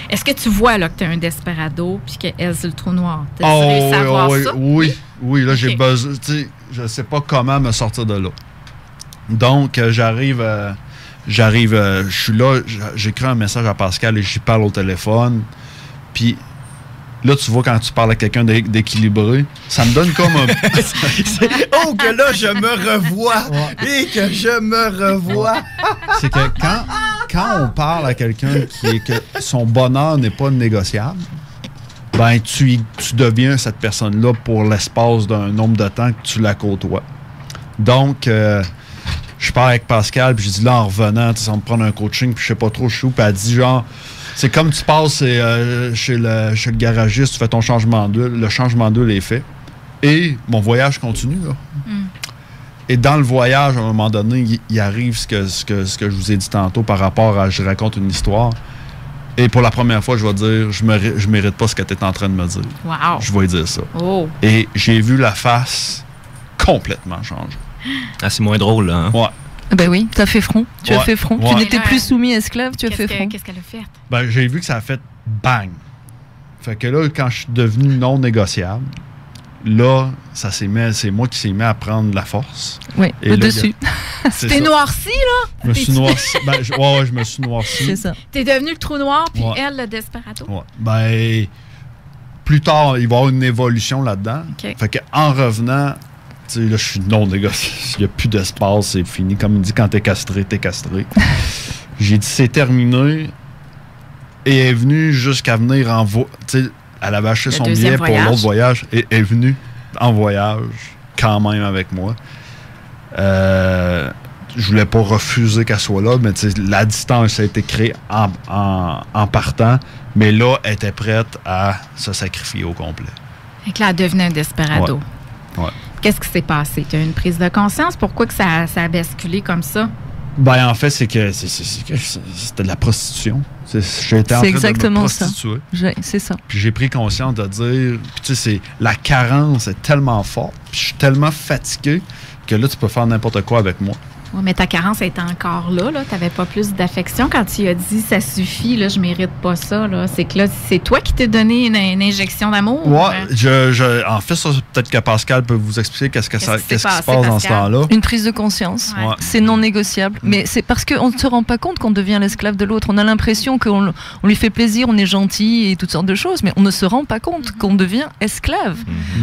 Est-ce que tu vois là, que tu es un desperado puis qu'elle, c'est le trou noir? T'as réussi à voir ça? Oui, là, j'ai besoin. Je sais pas comment me sortir de là. Donc, j'arrive, je suis là, j'écris un message à Pascal et j'y parle au téléphone. Puis là, tu vois, quand tu parles à quelqu'un d'équilibré, ça me donne comme un... Oh, que là, je me revois! Et que je me revois! C'est que quand on parle à quelqu'un que son bonheur n'est pas négociable, ben tu deviens cette personne-là pour l'espace d'un nombre de temps que tu la côtoies. Donc, je pars avec Pascal, puis je dis là, en revenant, ça va me prendre un coaching, puis je sais pas trop, je suis où, puis elle dit genre... C'est comme tu passes chez le garagiste, tu fais ton changement d'huile, le changement d'huile est fait. Et mon voyage continue, là. Et dans le voyage, à un moment donné, il arrive ce que je vous ai dit tantôt par rapport à je raconte une histoire. Et pour la première fois, je vais dire je mérite pas ce que tu es en train de me dire. Wow. Je vais dire ça. Oh. Et j'ai vu la face complètement changer. Ah, c'est moins drôle, là. Hein? Ouais. Ben oui, tu as fait front. Tu as fait front. Ouais. Tu n'étais plus soumis esclave, tu as fait front. Qu'est-ce qu'elle a fait? Ben, j'ai vu que ça a fait bang. Fait que là, quand je suis devenu non négociable, là, c'est moi qui s'est mis à prendre la force. Oui, le dessus. T'es noirci, là? Je me suis noirci. Je me suis noirci. C'est ça. T'es devenu le trou noir, puis elle, le desperado. Ouais. Ben, plus tard, il va y avoir une évolution là-dedans. Okay. Fait qu'en revenant, tu sais, là, je suis non négociable. Il n'y a plus d'espace, c'est fini. Comme il dit, quand t'es castré, t'es castré. J'ai dit, c'est terminé. Et elle est venue jusqu'à venir en voyage. Tu sais, elle avait acheté son billet pour l'autre voyage et est venue en voyage quand même avec moi. Je voulais pas refuser qu'elle soit là, mais la distance a été créée en partant. Mais là, elle était prête à se sacrifier au complet. Fait que là, elle devenait un desperado. Ouais. Qu'est-ce qui s'est passé? Tu as eu une prise de conscience? Pourquoi que ça a basculé comme ça? Ben, en fait, c'est que c'était de la prostitution. J'étais en train de me prostituer. C'est ça. Puis j'ai pris conscience de dire... Puis tu sais, la carence est tellement forte. Puis je suis tellement fatigué que là, tu peux faire n'importe quoi avec moi. Oui, mais ta carence est encore là. Tu n'avais pas plus d'affection quand tu as dit « ça suffit, là, je mérite pas ça ». C'est que là, c'est toi qui t'es donné une injection d'amour. Oui, en fait, ça, peut-être que Pascal peut vous expliquer qu'est-ce qui se passe dans ce temps-là. Une prise de conscience. Ouais. C'est non négociable. Mais c'est parce qu'on ne se rend pas compte qu'on devient l'esclave de l'autre. On a l'impression qu'on lui fait plaisir, on est gentil et toutes sortes de choses, mais on ne se rend pas compte qu'on devient esclave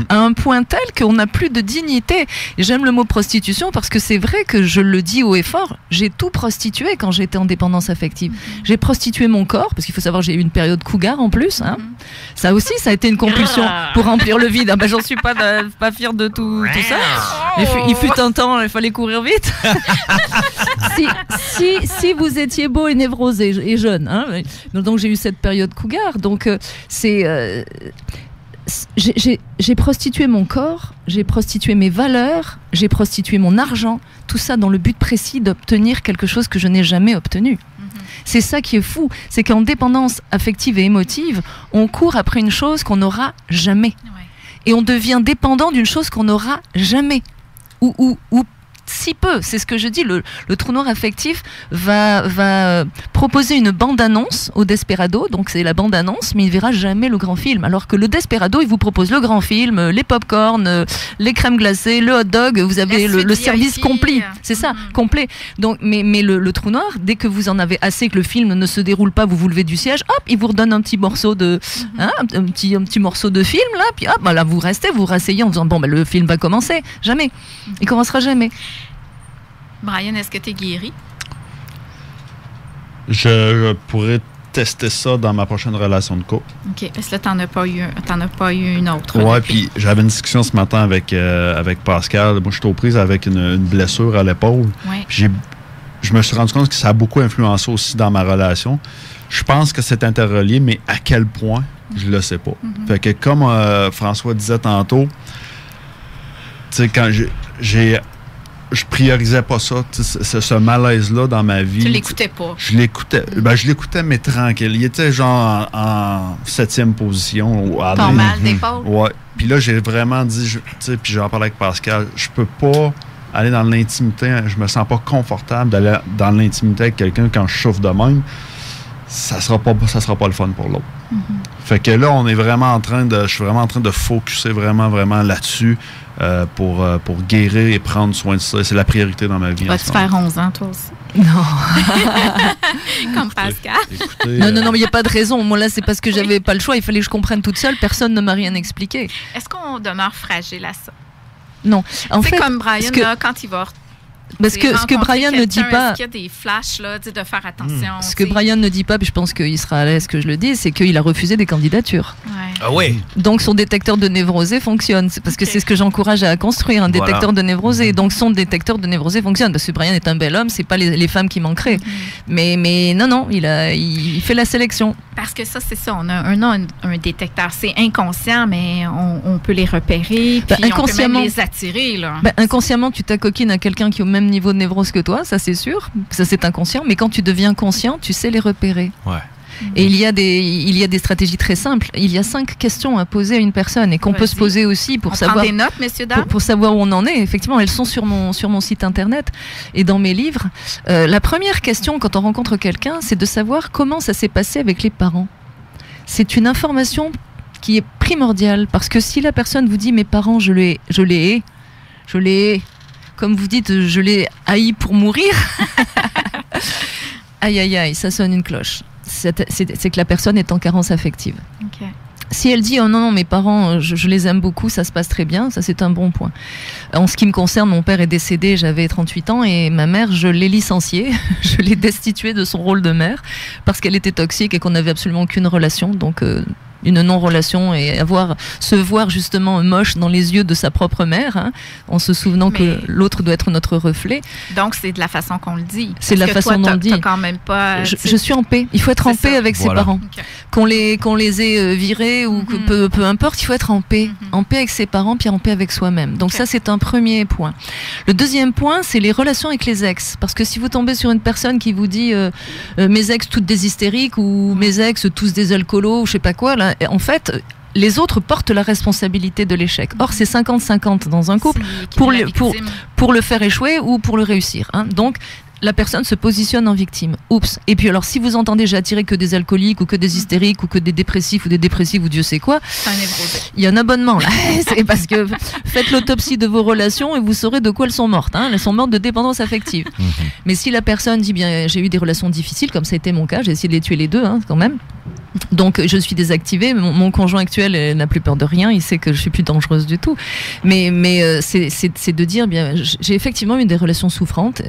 à un point tel qu'on n'a plus de dignité. Et j'aime le mot prostitution parce que c'est vrai que je le dis haut et fort, j'ai tout prostitué quand j'étais en dépendance affective. J'ai prostitué mon corps, parce qu'il faut savoir, j'ai eu une période cougar en plus. Hein. Ça aussi, ça a été une compulsion pour remplir le vide. Ah ben, j'en suis pas fière de tout ça. Il fut un temps, il fallait courir vite. si vous étiez beau et névrosé et jeune, hein, donc j'ai eu cette période cougar. Donc j'ai prostitué mon corps, j'ai prostitué mes valeurs, j'ai prostitué mon argent, tout ça dans le but précis d'obtenir quelque chose que je n'ai jamais obtenu. C'est ça qui est fou, c'est qu'en dépendance affective et émotive, on court après une chose qu'on n'aura jamais. Et on devient dépendant d'une chose qu'on n'aura jamais. Ou si peu, c'est ce que je dis, le trou noir affectif va proposer une bande-annonce au desperado, donc c'est la bande-annonce, mais il ne verra jamais le grand film, alors que le desperado, il vous propose le grand film, les pop-corn, les crèmes glacées, le hot-dog, vous avez le service complet, c'est ça, complet. Donc, mais le trou noir, dès que vous en avez assez, que le film ne se déroule pas, vous vous levez du siège, hop, il vous redonne un petit morceau de un petit morceau de film, là, puis hop, bah, là, vous rasseyez en disant, bon, bah, le film va commencer, jamais, il commencera jamais. Brian, est-ce que tu es guéri? Je pourrais tester ça dans ma prochaine relation de couple. OK. Parce que là, t'en as pas eu une autre. Ouais, puis j'avais une discussion ce matin avec Pascal. Moi, je suis aux prises avec une blessure à l'épaule. Ouais. Puis je me suis rendu compte que ça a beaucoup influencé aussi dans ma relation. Je pense que c'est interrelié, mais à quel point, je le sais pas. Fait que comme François disait tantôt, tu sais, quand je priorisais pas ça, ce malaise-là dans ma vie. Tu l'écoutais pas? Je l'écoutais, mais tranquille. Il était genre en 7e position. Ton mal d'épaule? Ouais. Puis là, j'ai vraiment dit, puis j'en parlais avec Pascal, je peux pas aller dans l'intimité, je me sens pas confortable d'aller dans l'intimité avec quelqu'un quand je souffre de même. Ça sera pas le fun pour l'autre. Fait que là, je suis vraiment en train de focusser vraiment là-dessus pour guérir et prendre soin de ça. C'est la priorité dans ma vie. Vas-tu faire 11 ans, toi aussi? Non. Comme Pascal. Écoutez, non, mais il n'y a pas de raison. Moi, là, c'est parce que j'avais pas le choix. Il fallait que je comprenne toute seule. Personne ne m'a rien expliqué. Est-ce qu'on demeure fragile à ça? Non. En fait, comme Brian, là, quand il va... Parce que ce que Brian ne dit pas, est-ce qu'il y a des flashs là, de faire attention. Ce que Brian ne dit pas, puis je pense qu'il sera à l'aise que je le dise, c'est qu'il a refusé des candidatures. Ouais. Ah oui. Donc son détecteur de névrosé fonctionne, parce que c'est ce que j'encourage à construire, un détecteur de névrosé. Donc son détecteur de névrosé fonctionne, parce que Brian est un bel homme, c'est pas les femmes qui manqueraient. Mais non, il fait la sélection. Parce que ça, c'est ça, on a un détecteur, c'est inconscient, mais on peut les repérer, puis on peut même les attirer là. Inconsciemment, tu t'acoquines à quelqu'un qui est au même niveau de névrose que toi, ça c'est sûr, ça c'est inconscient, mais quand tu deviens conscient, tu sais les repérer. Ouais. Et il y a des stratégies très simples. Il y a 5 questions à poser à une personne et qu'on peut se poser aussi pour savoir. Prend des notes, messieurs, dames. Pour savoir où on en est. Effectivement, elles sont sur mon site internet et dans mes livres. La première question quand on rencontre quelqu'un, c'est de savoir comment ça s'est passé avec les parents. C'est une information qui est primordiale parce que si la personne vous dit mes parents, je les hais, comme vous dites, je les haïs pour mourir. Aïe, ça sonne une cloche. C'est que la personne est en carence affective. Okay. Si elle dit « Oh non, mes parents, je les aime beaucoup, ça se passe très bien », ça c'est un bon point. En ce qui me concerne, mon père est décédé, j'avais 38 ans, et ma mère, je l'ai licenciée, je l'ai destituée de son rôle de mère, parce qu'elle était toxique et qu'on n'avait absolument aucune relation, donc... une non-relation et se voir justement moche dans les yeux de sa propre mère, hein, en se souvenant que l'autre doit être notre reflet. Donc, c'est de la façon qu'on le dit. C'est de la façon dont on le dit. Quand même pas, je suis en paix. Il faut être en paix avec ses parents. Okay. Qu'on les ait virés ou que peu importe, il faut être en paix. En paix avec ses parents, puis en paix avec soi-même. Donc ça, c'est un premier point. Le deuxième point, c'est les relations avec les ex. Parce que si vous tombez sur une personne qui vous dit mes ex toutes des hystériques ou mes ex tous des alcoolos ou je sais pas quoi, là, en fait, les autres portent la responsabilité de l'échec. Or, c'est 50-50 dans un couple pour le faire échouer ou pour le réussir. Hein. Donc, la personne se positionne en victime. Oups. Et puis alors, si vous entendez j'ai attiré que des alcooliques ou que des hystériques ou que des dépressifs ou Dieu sait quoi, il y a un abonnement là. C'est parce que faites l'autopsie de vos relations et vous saurez de quoi elles sont mortes. Hein. Elles sont mortes de dépendance affective. Mais si la personne dit bien j'ai eu des relations difficiles, comme ça a été mon cas, j'ai essayé de les tuer les deux, hein, quand même. Donc je suis désactivée, mon conjoint actuel n'a plus peur de rien, il sait que je suis plus dangereuse du tout. Mais c'est de dire bien, j'ai effectivement eu des relations souffrantes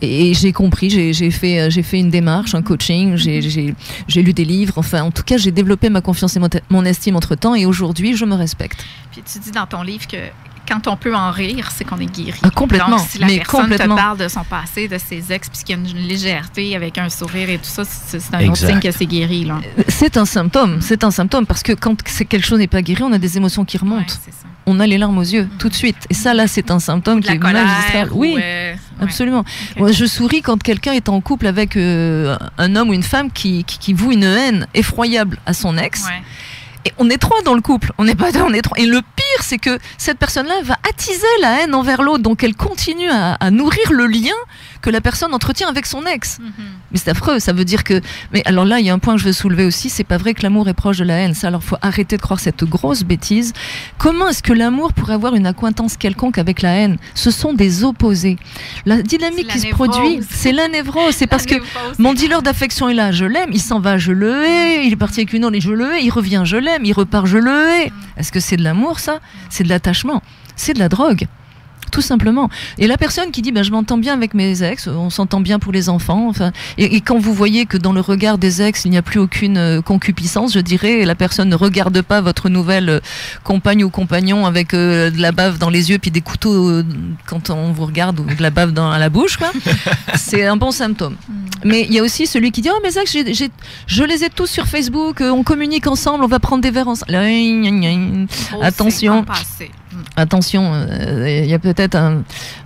et j'ai compris, j'ai fait une démarche, un coaching, j'ai lu des livres, enfin en tout cas j'ai développé ma confiance et mon estime entre temps et aujourd'hui je me respecte. Puis tu dis dans ton livre que quand on peut en rire, c'est qu'on est guéri. Ah, complètement. Donc, si la personne te parle de son passé, de ses ex, puis qu'il y a une légèreté avec un sourire et tout ça, c'est un autre signe que c'est guéri. Là. C'est un symptôme, parce que quand quelque chose n'est pas guéri, on a des émotions qui remontent. Ouais, c'est ça. On a les larmes aux yeux, tout de suite. Et ça, là, c'est un symptôme qui est magistral. Oui, absolument. Okay. Moi, je souris quand quelqu'un est en couple avec un homme ou une femme qui voue une haine effroyable à son ex. Ouais. Et on est 3 dans le couple, on n'est pas 2, on est 3. Et le pire, c'est que cette personne-là va attiser la haine envers l'autre, donc elle continue à nourrir le lien que la personne entretient avec son ex. Mais c'est affreux, ça veut dire que... Mais alors là, il y a un point que je veux soulever aussi, c'est pas vrai que l'amour est proche de la haine. Ça, alors faut arrêter de croire cette grosse bêtise. Comment est-ce que l'amour pourrait avoir une accointance quelconque avec la haine? Ce sont des opposés. La dynamique qui se produit, c'est la névrose. C'est parce que mon dealer d'affection est là, je l'aime, il s'en va, je le hais, il est parti avec une autre et je le hais, il revient, je l'aime, il repart, je le hais. Est-ce que c'est de l'amour, ça? C'est de l'attachement. C'est de la drogue. tout simplement. Et la personne qui dit je m'entends bien avec mes ex, on s'entend bien pour les enfants, enfin, et quand vous voyez que dans le regard des ex il n'y a plus aucune concupiscence, je dirais, la personne ne regarde pas votre nouvelle compagne ou compagnon avec de la bave dans les yeux puis des couteaux quand on vous regarde ou de la bave à la bouche, quoi. C'est un bon symptôme. Mais il y a aussi celui qui dit mes ex, je les ai tous sur Facebook, on communique ensemble, on va prendre des verres ensemble. Attention. Attention, il y a peut-être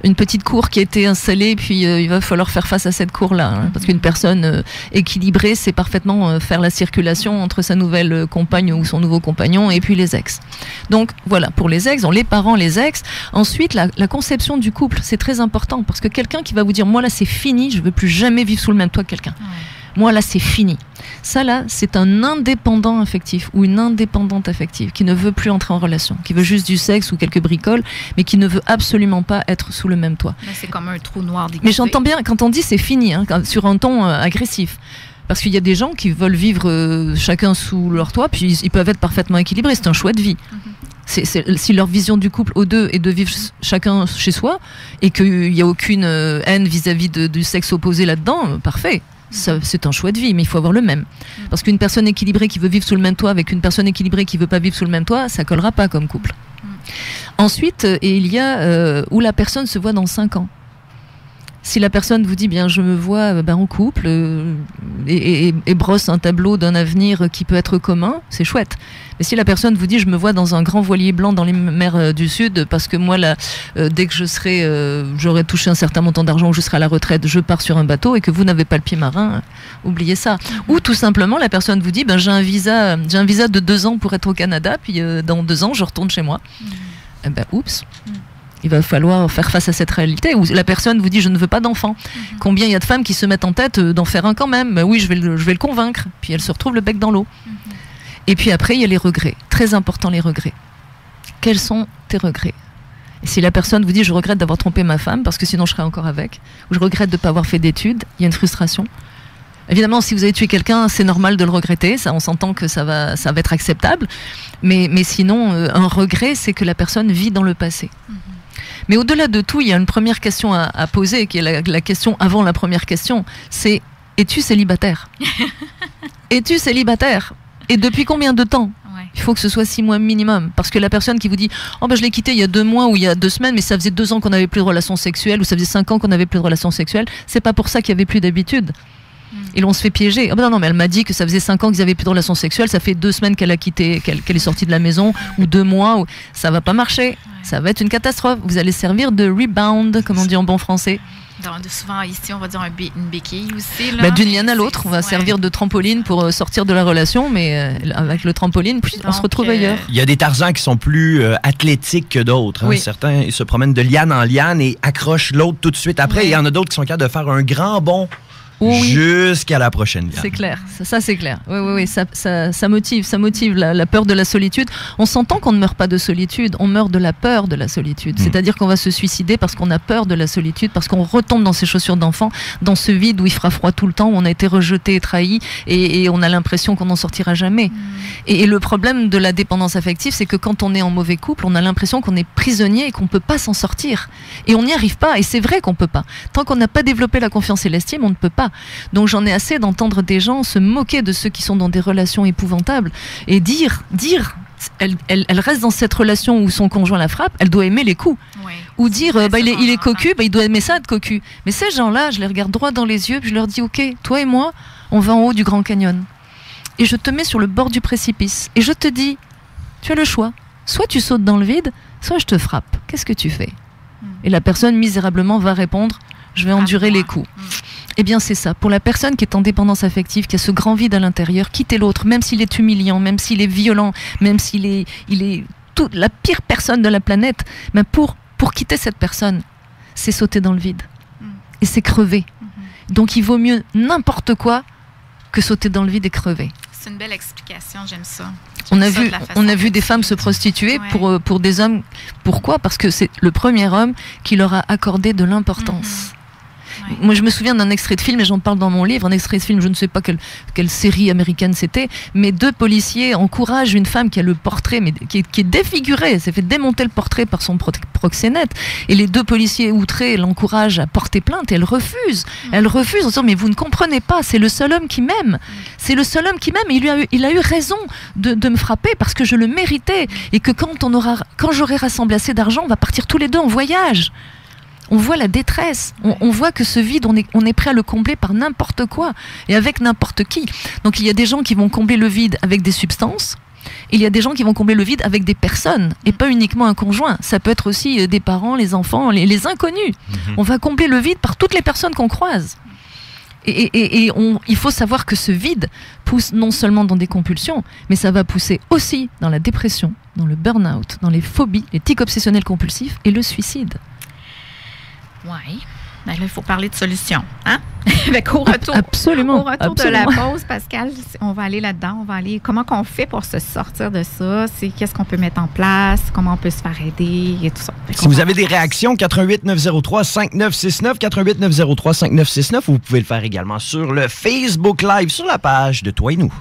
une petite cour qui a été installée, puis il va falloir faire face à cette cour-là. Parce qu'une personne équilibrée, c'est parfaitement faire la circulation entre sa nouvelle compagne ou son nouveau compagnon et puis les ex. Donc voilà, pour les ex, les parents, les ex. Ensuite, la conception du couple, c'est très important. Parce que quelqu'un qui va vous dire, moi là c'est fini, je ne veux plus jamais vivre sous le même toit que quelqu'un. Moi là c'est fini. Ça là, c'est un indépendant affectif ou une indépendante affective qui ne veut plus entrer en relation, qui veut juste du sexe ou quelques bricoles, mais qui ne veut absolument pas être sous le même toit. Mais c'est comme un trou noir déguisé. Mais j'entends bien quand on dit c'est fini, sur un ton agressif. Parce qu'il y a des gens qui veulent vivre chacun sous leur toit, puis ils peuvent être parfaitement équilibrés, c'est un choix de vie. Si leur vision du couple aux deux est de vivre chacun chez soi, et qu'il n'y a aucune haine vis-à-vis du sexe opposé là-dedans, parfait. C'est un choix de vie, mais il faut avoir le même. Parce qu'une personne équilibrée qui veut vivre sous le même toit avec une personne équilibrée qui ne veut pas vivre sous le même toit, ça ne collera pas comme couple. Ensuite, il y a où la personne se voit dans 5 ans. Si la personne vous dit bien je me vois en couple et brosse un tableau d'un avenir qui peut être commun, c'est chouette. Mais si la personne vous dit je me vois dans un grand voilier blanc dans les mers du Sud parce que moi là, dès que j'aurai touché un certain montant d'argent ou je serai à la retraite, je pars sur un bateau et que vous n'avez pas le pied marin, oubliez ça. Ou tout simplement la personne vous dit j'ai un visa de 2 ans pour être au Canada, puis dans 2 ans je retourne chez moi. Oups. Il va falloir faire face à cette réalité où la personne vous dit je ne veux pas d'enfant. Combien il y a de femmes qui se mettent en tête d'en faire un quand même. Oui, je vais le convaincre. Puis elle se retrouve le bec dans l'eau. Et puis après, il y a les regrets. Très important, les regrets. Quels sont tes regrets? Et si la personne vous dit je regrette d'avoir trompé ma femme parce que sinon je serais encore avec, ou je regrette de ne pas avoir fait d'études, il y a une frustration. Évidemment, si vous avez tué quelqu'un, c'est normal de le regretter. Ça, on s'entend que ça va être acceptable. Mais sinon, un regret, c'est que la personne vit dans le passé. Mais au-delà de tout, il y a une première question à poser, qui est la question avant la première question, c'est « Es-tu célibataire ?» Es-tu célibataire? Et depuis combien de temps? Il faut que ce soit 6 mois minimum. Parce que la personne qui vous dit « Oh je l'ai quitté il y a 2 mois ou il y a 2 semaines, mais ça faisait 2 ans qu'on n'avait plus de relations sexuelles ou ça faisait 5 ans qu'on n'avait plus de relations sexuelles », c'est pas pour ça qu'il n'y avait plus d'habitude. Et l'on se fait piéger. Non, mais elle m'a dit que ça faisait 5 ans qu'ils avaient plus de relations sexuelles, ça fait 2 semaines qu'elle a quitté, qu'elle est sortie de la maison, ou 2 mois, ça va pas marcher. Ça va être une catastrophe. Vous allez servir de rebound, comme on dit en bon français. Souvent ici, on va dire une béquille aussi. Là. D'une liane à l'autre, on va servir de trampoline pour sortir de la relation, mais avec le trampoline, on se retrouve ailleurs. Il y a des Tarzans qui sont plus athlétiques que d'autres. Oui. Certains ils se promènent de liane en liane et accrochent l'autre tout de suite après. Il y en a d'autres qui sont capables de faire un grand bond. Jusqu'à la prochaine liane. C'est clair, ça c'est clair. Oui, ça motive la peur de la solitude. On s'entend qu'on ne meurt pas de solitude, on meurt de la peur de la solitude. C'est-à-dire qu'on va se suicider parce qu'on a peur de la solitude, parce qu'on retombe dans ses chaussures d'enfant, dans ce vide où il fera froid tout le temps, où on a été rejeté et trahi, et on a l'impression qu'on n'en sortira jamais. Et le problème de la dépendance affective, c'est que quand on est en mauvais couple, on a l'impression qu'on est prisonnier et qu'on ne peut pas s'en sortir. Et on n'y arrive pas, et c'est vrai qu'on ne peut pas. Tant qu'on n'a pas développé la confiance et l'estime, on ne peut pas. Donc j'en ai assez d'entendre des gens se moquer de ceux qui sont dans des relations épouvantables et dire elle reste dans cette relation où son conjoint la frappe, elle doit aimer les coups. Ou dire il est cocu, il doit aimer ça être cocu. Mais ces gens-là, je les regarde droit dans les yeux puis je leur dis ok, toi et moi, on va en haut du Grand Canyon. Et je te mets sur le bord du précipice et je te dis, tu as le choix. Soit tu sautes dans le vide, soit je te frappe. Qu'est-ce que tu fais? Et la personne misérablement va répondre, je vais endurer les coups. Eh bien, c'est ça. Pour la personne qui est en dépendance affective, qui a ce grand vide à l'intérieur, quitter l'autre, même s'il est humiliant, même s'il est violent, même s'il est la pire personne de la planète, mais pour quitter cette personne, c'est sauter dans le vide. Et c'est crever. Donc, il vaut mieux n'importe quoi que sauter dans le vide et crever. C'est une belle explication, j'aime ça. On a vu des femmes se prostituer pour des hommes. Pourquoi? Parce que c'est le premier homme qui leur a accordé de l'importance. Moi, je me souviens d'un extrait de film, et j'en parle dans mon livre, un extrait de film, je ne sais pas quelle série américaine c'était, mais 2 policiers encouragent une femme qui a le portrait, mais qui est défigurée, elle s'est fait démonter le portrait par son proxénète, et les 2 policiers outrés l'encouragent à porter plainte, et elle refuse. Elle refuse en disant, mais vous ne comprenez pas, c'est le seul homme qui m'aime. C'est le seul homme qui m'aime, et il a eu raison de me frapper, parce que je le méritais, et que quand j'aurai rassemblé assez d'argent, on va partir tous les 2 en voyage. On voit la détresse, on voit que ce vide, on est prêt à le combler par n'importe quoi et avec n'importe qui. Donc il y a des gens qui vont combler le vide avec des substances, et il y a des gens qui vont combler le vide avec des personnes, et pas uniquement un conjoint. Ça peut être aussi des parents, les enfants, les inconnus. On va combler le vide par toutes les personnes qu'on croise. Et il faut savoir que ce vide pousse non seulement dans des compulsions, mais ça va pousser aussi dans la dépression, dans le burn-out, dans les phobies, les tics obsessionnels compulsifs et le suicide. Oui. Ben là, il faut parler de solutions. Hein? Au retour, absolument, au retour de la pause, Pascal, on va aller là-dedans. Comment qu'on fait pour se sortir de ça? Qu'est-ce qu'on peut mettre en place? Comment on peut se faire aider? Et tout ça. Si vous avez des réactions, 88 903 5969, 88 903 5969, vous pouvez le faire également sur le Facebook Live, sur la page de Toi et nous.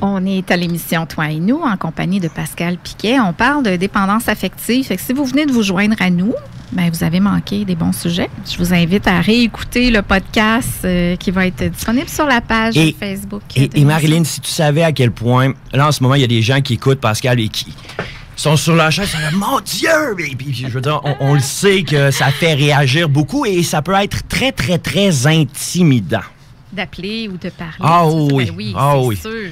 On est à l'émission Toi et nous en compagnie de Pascal Piquet. On parle de dépendance affective. Fait que si vous venez de vous joindre à nous, ben vous avez manqué des bons sujets. Je vous invite à réécouter le podcast qui va être disponible sur la page Facebook. Et Marilyn, si tu savais à quel point, là en ce moment, il y a des gens qui écoutent Pascal et qui sont sur leur chaise, mon Dieu! Et puis, je veux dire, on le sait que ça fait réagir beaucoup et ça peut être très, très, très intimidant. D'appeler ou de parler. Ah oui, ben oui, c'est sûr.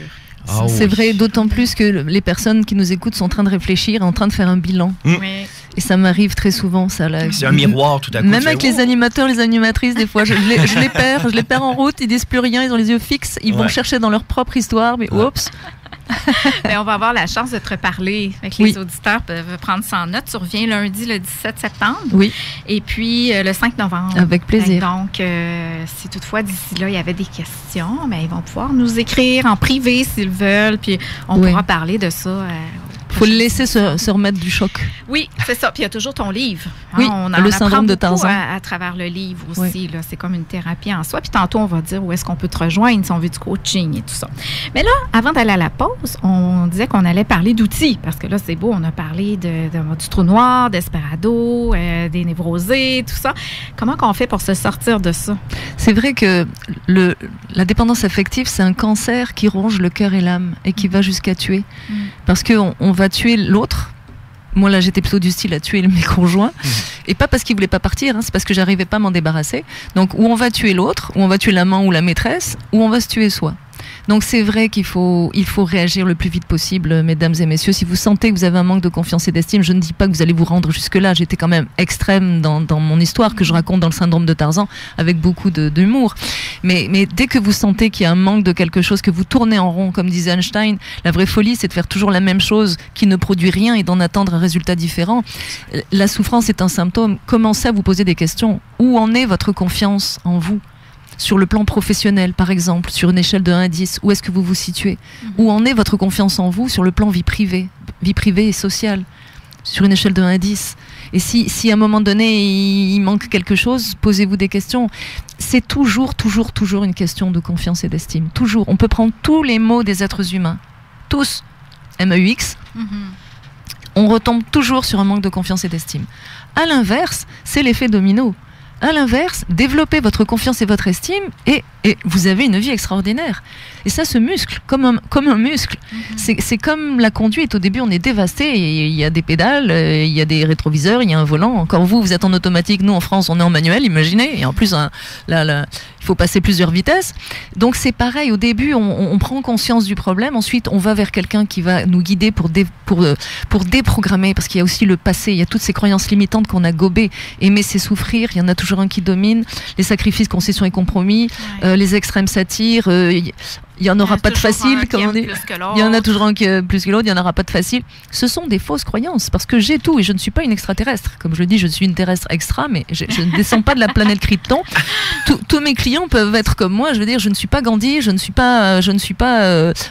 C'est vrai, d'autant plus que les personnes qui nous écoutent sont en train de réfléchir, en train de faire un bilan. Oui. Et ça m'arrive très souvent, ça. Là. C'est un miroir, tout à coup. Même avec les animateurs, les animatrices, des fois, je les perds en route, ils disent plus rien, ils ont les yeux fixes, ils vont chercher dans leur propre histoire, mais oups. Mais on va avoir la chance de te reparler. Les auditeurs peuvent prendre ça en note. Tu reviens lundi, le 17 septembre. Oui. Et puis, le 5 novembre. Avec plaisir. Donc, si toutefois, d'ici là, il y avait des questions, ils vont pouvoir nous écrire en privé s'ils veulent. Puis, on pourra parler de ça. Il faut le laisser se remettre du choc. Oui, c'est ça. Puis il y a toujours ton livre. Oui, on le syndrome de Tarzan. À travers le livre aussi. Là, c'est comme une thérapie en soi. Puis tantôt, on va dire où est-ce qu'on peut te rejoindre si on veut du coaching et tout ça. Mais là, avant d'aller à la pause, on disait qu'on allait parler d'outils. Parce que là, c'est beau, on a parlé du trou noir, d'Esperado, des névrosés, tout ça. Comment qu'on fait pour se sortir de ça? C'est vrai que la dépendance affective, c'est un cancer qui ronge le cœur et l'âme et qui va jusqu'à tuer. Parce qu'on va tuer l'autre. Moi, là, j'étais plutôt du style à tuer mes conjoints. Et pas parce qu'ils ne voulaient pas partir, c'est parce que j'arrivais pas à m'en débarrasser. Donc, ou on va tuer l'autre, ou on va tuer l'amant ou la maîtresse, ou on va se tuer soi. Donc c'est vrai qu'il faut réagir le plus vite possible, mesdames et messieurs. Si vous sentez que vous avez un manque de confiance et d'estime, je ne dis pas que vous allez vous rendre jusque-là. J'étais quand même extrême dans mon histoire que je raconte dans le syndrome de Tarzan avec beaucoup d'humour. Mais dès que vous sentez qu'il y a un manque de quelque chose, que vous tournez en rond, comme disait Einstein, la vraie folie, c'est de faire toujours la même chose qui ne produit rien et d'en attendre un résultat différent. La souffrance est un symptôme. Commencez à vous poser des questions. Où en est votre confiance en vous ? Sur le plan professionnel, par exemple, sur une échelle de 1 à 10, où est-ce que vous vous situez? Où en est votre confiance en vous sur le plan vie privée et sociale, sur une échelle de 1 à 10? Et si à un moment donné, il manque quelque chose, posez-vous des questions. C'est toujours une question de confiance et d'estime. Toujours. On peut prendre tous les maux des êtres humains, tous, MEUX, on retombe toujours sur un manque de confiance et d'estime. À l'inverse, c'est l'effet domino. À l'inverse, développez votre confiance et votre estime et vous avez une vie extraordinaire. Et ça se muscle comme un muscle. C'est comme la conduite. Au début, on est dévasté. Il y a des pédales, il y a des rétroviseurs, il y a un volant. Encore vous êtes en automatique. Nous, en France, on est en manuel, imaginez. Et en plus, il faut passer plusieurs vitesses. Donc, c'est pareil. Au début, on prend conscience du problème. Ensuite, on va vers quelqu'un qui va nous guider pour déprogrammer. Parce qu'il y a aussi le passé. Il y a toutes ces croyances limitantes qu'on a gobées. Aimer, c'est souffrir. Il y en a toujours un qui domine. Les sacrifices, concessions et compromis. Les extrêmes s'attirent. il n'y en aura pas de facile, comme on dit. Il y en a toujours un qui est plus que l'autre, il n'y en aura pas de facile. Ce sont des fausses croyances, parce que j'ai tout, et je ne suis pas une extraterrestre. Comme je le dis, je suis une terrestre extra, mais je ne descends pas de la planète Krypton. Tous mes clients peuvent être comme moi, je veux dire, je ne suis pas Gandhi, je ne suis pas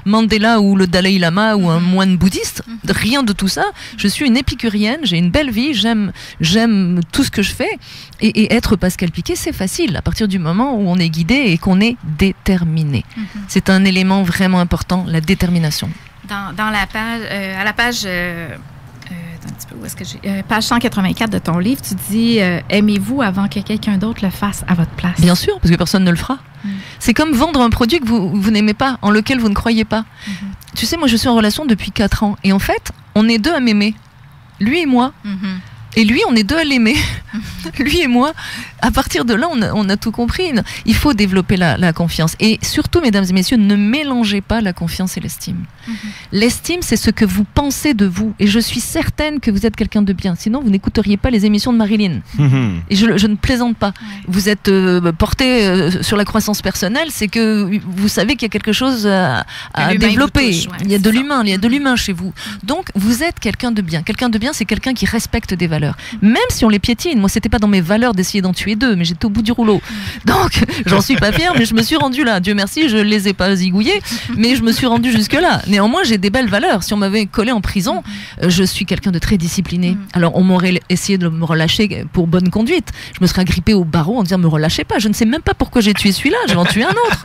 Mandela ou le Dalai Lama ou un moine bouddhiste, rien de tout ça. Je suis une épicurienne, j'ai une belle vie, j'aime tout ce que je fais, et être Pascal Piquet, c'est facile, à partir du moment où on est guidé et qu'on est déterminé. C'est un élément vraiment important, la détermination. Dans la page, à la page, page 184 de ton livre, tu dis aimez-vous avant que quelqu'un d'autre le fasse à votre place. Bien sûr, parce que personne ne le fera. C'est comme vendre un produit que vous n'aimez pas, en lequel vous ne croyez pas. Tu sais, moi je suis en relation depuis 4 ans, et en fait, on est 2 à m'aimer, lui et moi. Et lui, on est 2 à l'aimer. Lui et moi, à partir de là, on a tout compris. Il faut développer la confiance. Et surtout, mesdames et messieurs, ne mélangez pas la confiance et l'estime. L'estime, c'est ce que vous pensez de vous. Et je suis certaine que vous êtes quelqu'un de bien. Sinon, vous n'écouteriez pas les émissions de Marilyn. Et je ne plaisante pas. Vous êtes porté sur la croissance personnelle, c'est que vous savez qu'il y a quelque chose à développer. Il y a de l'humain chez vous. Donc, vous êtes quelqu'un de bien. Quelqu'un de bien, c'est quelqu'un qui respecte des valeurs. Même si on les piétine. Moi, c'était pas dans mes valeurs d'essayer d'en tuer 2, mais j'étais au bout du rouleau. Donc, j'en suis pas fière, mais je me suis rendue là. Dieu merci, je les ai pas zigouillés, mais je me suis rendue jusque là. Néanmoins, j'ai des belles valeurs. Si on m'avait collé en prison, je suis quelqu'un de très discipliné. Alors, on m'aurait essayé de me relâcher pour bonne conduite. Je me serais agrippée au barreau en disant, me relâchez pas. Je ne sais même pas pourquoi j'ai tué celui-là. Je vais en tuer un autre.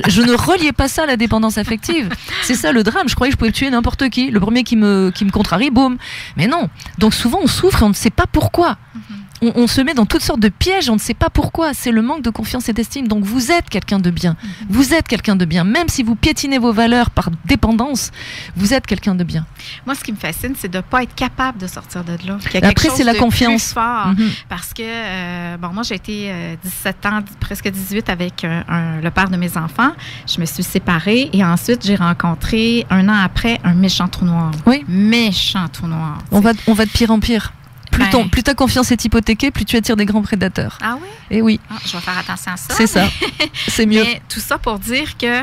Je ne reliais pas ça à la dépendance affective. C'est ça le drame. Je croyais que je pouvais tuer n'importe qui. Le premier qui me contrarie, boum. Mais non. Donc, souvent, on souffre et on ne sait pas pourquoi. On se met dans toutes sortes de pièges, on ne sait pas pourquoi. C'est le manque de confiance et d'estime. Donc vous êtes quelqu'un de bien. Vous êtes quelqu'un de bien. Même si vous piétinez vos valeurs par dépendance, vous êtes quelqu'un de bien. Moi, ce qui me fascine, c'est de ne pas être capable de sortir de là. Après, c'est la confiance. Plus fort. Parce que, moi, j'ai été 17 ans, presque 18 avec le père de mes enfants. Je me suis séparée et ensuite, j'ai rencontré, 1 an après, un méchant trou noir. Oui. Méchant trou noir. On va de pire en pire. Plus ta confiance est hypothéquée, plus tu attires des grands prédateurs. Ah oui? Et oui. Je vais faire attention à ça. C'est ça. C'est mieux. Mais tout ça pour dire que...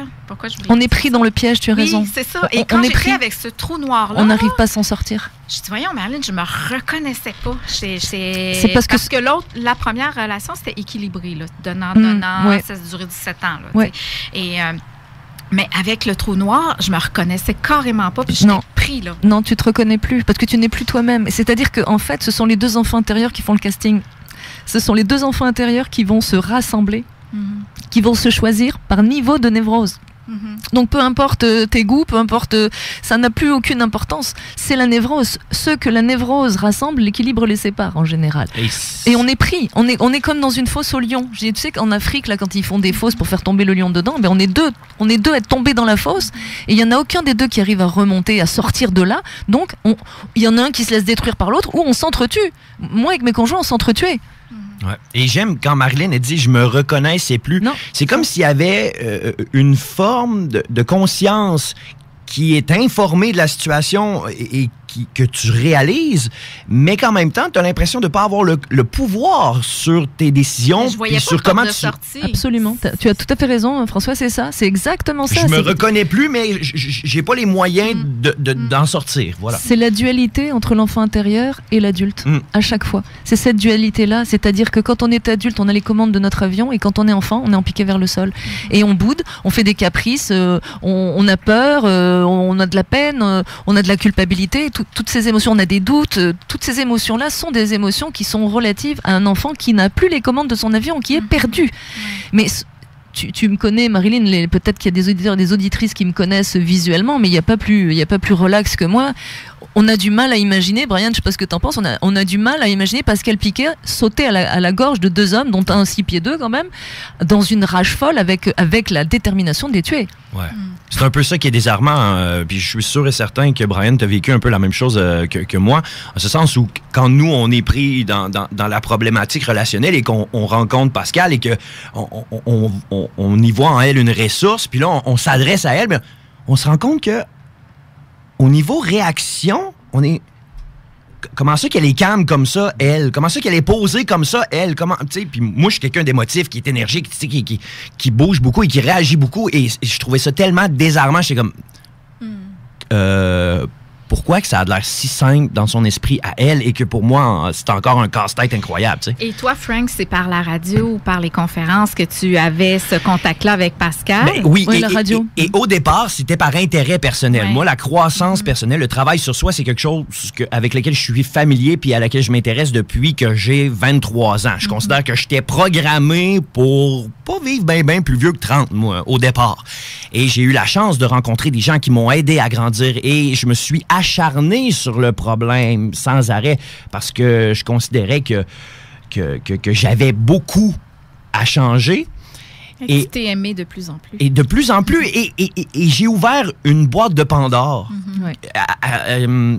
On est pris dans le piège, tu as raison. Oui, c'est ça. Et quand j'étais avec ce trou noir-là... On n'arrive pas à s'en sortir. Je dis, voyons, Marilyn, je me reconnaissais pas. C'est parce que l'autre, la première relation, c'était équilibré, là. Donnant, ça a duré 17 ans, là. Ouais. Et... mais avec le trou noir, je me reconnaissais carrément pas, puis j'étais pris, là. Non, tu te reconnais plus, parce que tu n'es plus toi-même. C'est-à-dire qu'en fait, ce sont les 2 enfants intérieurs qui font le casting. Ce sont les 2 enfants intérieurs qui vont se rassembler, qui vont se choisir par niveau de névrose. Donc peu importe tes goûts, peu importe, ça n'a plus aucune importance. C'est la névrose. Ceux que la névrose rassemble, l'équilibre les sépare en général. Et on est pris. On est comme dans une fosse au lion. Tu sais qu'en Afrique, là, quand ils font des fosses pour faire tomber le lion dedans, on est deux à être tombés dans la fosse. Et il y en a aucun des 2 qui arrive à remonter, à sortir de là. Donc il y en a un qui se laisse détruire par l'autre, ou on s'entretue. Moi, avec mes conjoints, on s'entretuait. Ouais. Et j'aime quand Marilyn a dit « je me reconnaissais plus ». C'est comme s'il y avait une forme de conscience qui est informée de la situation et que tu réalises, mais qu'en même temps, tu as l'impression de ne pas avoir le pouvoir sur tes décisions. Je voyais pas sur comment tu... Absolument. Tu as tout à fait raison, François, c'est ça. C'est exactement ça. Je me reconnais plus, mais j'ai pas les moyens d'en sortir. Voilà. C'est la dualité entre l'enfant intérieur et l'adulte, à chaque fois. C'est cette dualité-là, c'est-à-dire que quand on est adulte, on a les commandes de notre avion, et quand on est enfant, on est empiqué vers le sol. Et on boude, on fait des caprices, on a peur, on a de la peine, on a de la culpabilité, toutes ces émotions, on a des doutes, toutes ces émotions-là sont des émotions qui sont relatives à un enfant qui n'a plus les commandes de son avion, qui est perdu. Mais tu me connais, Marilyn, peut-être qu'il y a des auditeurs et des auditrices qui me connaissent visuellement, mais il n'y a pas plus relax que moi. On a du mal à imaginer, Brian, je ne sais pas ce que tu en penses, on a du mal à imaginer Pascal Piquet sauter à la gorge de 2 hommes, dont un 6 pieds 2 quand même, dans une rage folle avec la détermination de les tuer. Ouais. C'est un peu ça qui est désarmant. Puis je suis sûr et certain que Brian, tu as vécu un peu la même chose que moi, en ce sens où quand nous, on est pris dans la problématique relationnelle et qu'on rencontre Pascal et qu'on y voit en elle une ressource, puis là, on s'adresse à elle, mais on se rend compte que au niveau réaction, on est comment ça qu'elle est calme comme ça, elle? Comment ça qu'elle est posée comme ça, elle? Comment, tu sais, puis moi, je suis quelqu'un d'émotif, qui est énergique, qui bouge beaucoup et qui réagit beaucoup. Et je trouvais ça tellement désarmant. J'étais comme... pourquoi que ça a l'air si simple dans son esprit à elle et que pour moi, c'est encore un casse-tête incroyable, tu sais. Et toi, Frank, c'est par la radio ou par les conférences que tu avais ce contact-là avec Pascal? Ben, oui, la radio. Et au départ, c'était par intérêt personnel. Moi, la croissance personnelle, le travail sur soi, c'est quelque chose avec lequel je suis familier puis à laquelle je m'intéresse depuis que j'ai 23 ans. Je considère que j'étais programmé pour pas vivre bien plus vieux que 30, moi, au départ. Et j'ai eu la chance de rencontrer des gens qui m'ont aidé à grandir et je me suis acharné sur le problème sans arrêt parce que je considérais que j'avais beaucoup à changer. Et tu t'es aimé de plus en plus. Et de plus en plus. Et j'ai ouvert une boîte de Pandore.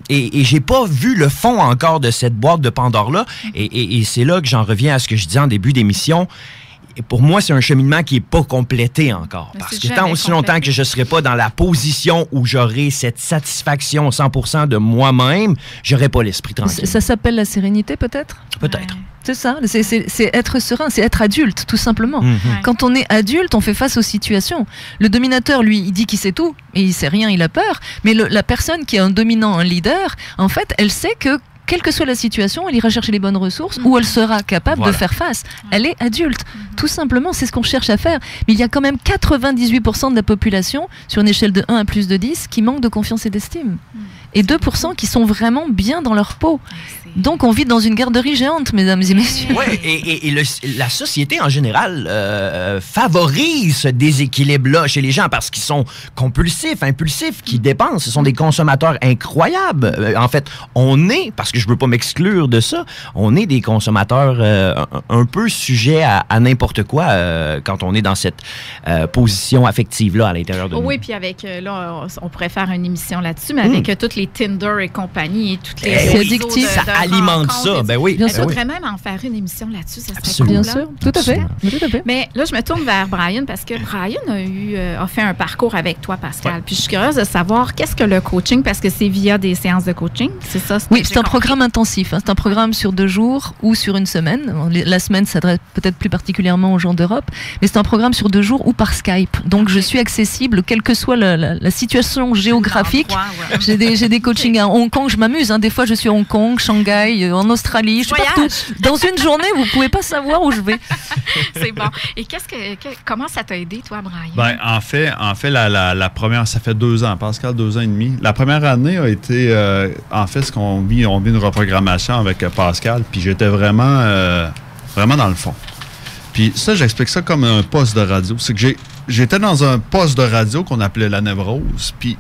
Et j'ai pas vu le fond encore de cette boîte de Pandore-là. Et c'est là que j'en reviens à ce que je disais en début d'émission. Et pour moi, c'est un cheminement qui n'est pas complété encore. Mais parce que tant aussi longtemps que je ne serai pas dans la position où j'aurai cette satisfaction 100% de moi-même, je n'aurai pas l'esprit tranquille. Ça s'appelle la sérénité, peut-être? Peut-être. Ouais. C'est ça, c'est être serein, c'est être adulte, tout simplement. Quand on est adulte, on fait face aux situations. Le dominateur, lui, il dit qu'il sait tout, et il sait rien, il a peur. Mais la personne qui est un dominant, un leader, en fait, elle sait que quelle que soit la situation, elle ira chercher les bonnes ressources ou elle sera capable de faire face. Elle est adulte. Tout simplement, c'est ce qu'on cherche à faire. Mais il y a quand même 98% de la population, sur une échelle de 1 à plus de 10, qui manque de confiance et d'estime. Et 2% qui sont vraiment bien dans leur peau. Donc on vit dans une garderie géante, mesdames et messieurs. Oui, et la société en général favorise ce déséquilibre-là chez les gens parce qu'ils sont compulsifs, impulsifs, qui dépensent. Ce sont des consommateurs incroyables. En fait, on est, parce que je ne veux pas m'exclure de ça, on est des consommateurs un peu sujets à n'importe quoi quand on est dans cette position affective-là à l'intérieur de nous. Oui, puis avec, là, on pourrait faire une émission là-dessus, mais avec toutes les Tinder et compagnie et toutes les c'est addictif. Ça alimente ça, ben oui. On faudrait même en faire une émission là-dessus, ça serait cool. Bien sûr, tout à fait. Mais là, je me tourne vers Brian parce que Brian a fait un parcours avec toi, Pascal. Puis je suis curieuse de savoir qu'est-ce que le coaching, parce que c'est via des séances de coaching, c'est ça? Oui, c'est un programme intensif. C'est un programme sur 2 jours ou sur une semaine. La semaine s'adresse peut-être plus particulièrement aux gens d'Europe, mais c'est un programme sur 2 jours ou par Skype. Donc je suis accessible, quelle que soit la situation géographique. J'ai des coachings à Hong Kong, je m'amuse. Des fois, je suis à Hong Kong, Shanghai, en Australie, je suis partout. Dans une journée, vous pouvez pas savoir où je vais. C'est bon. Et comment ça t'a aidé, toi, Brian? Ben, en fait, la première, ça fait 2 ans, Pascal, 2 ans et demi. La première année a été, en fait, on vit une reprogrammation avec Pascal, puis j'étais vraiment dans le fond. Puis ça, j'explique ça comme un poste de radio. C'est que j'étais dans un poste de radio qu'on appelait la névrose, puis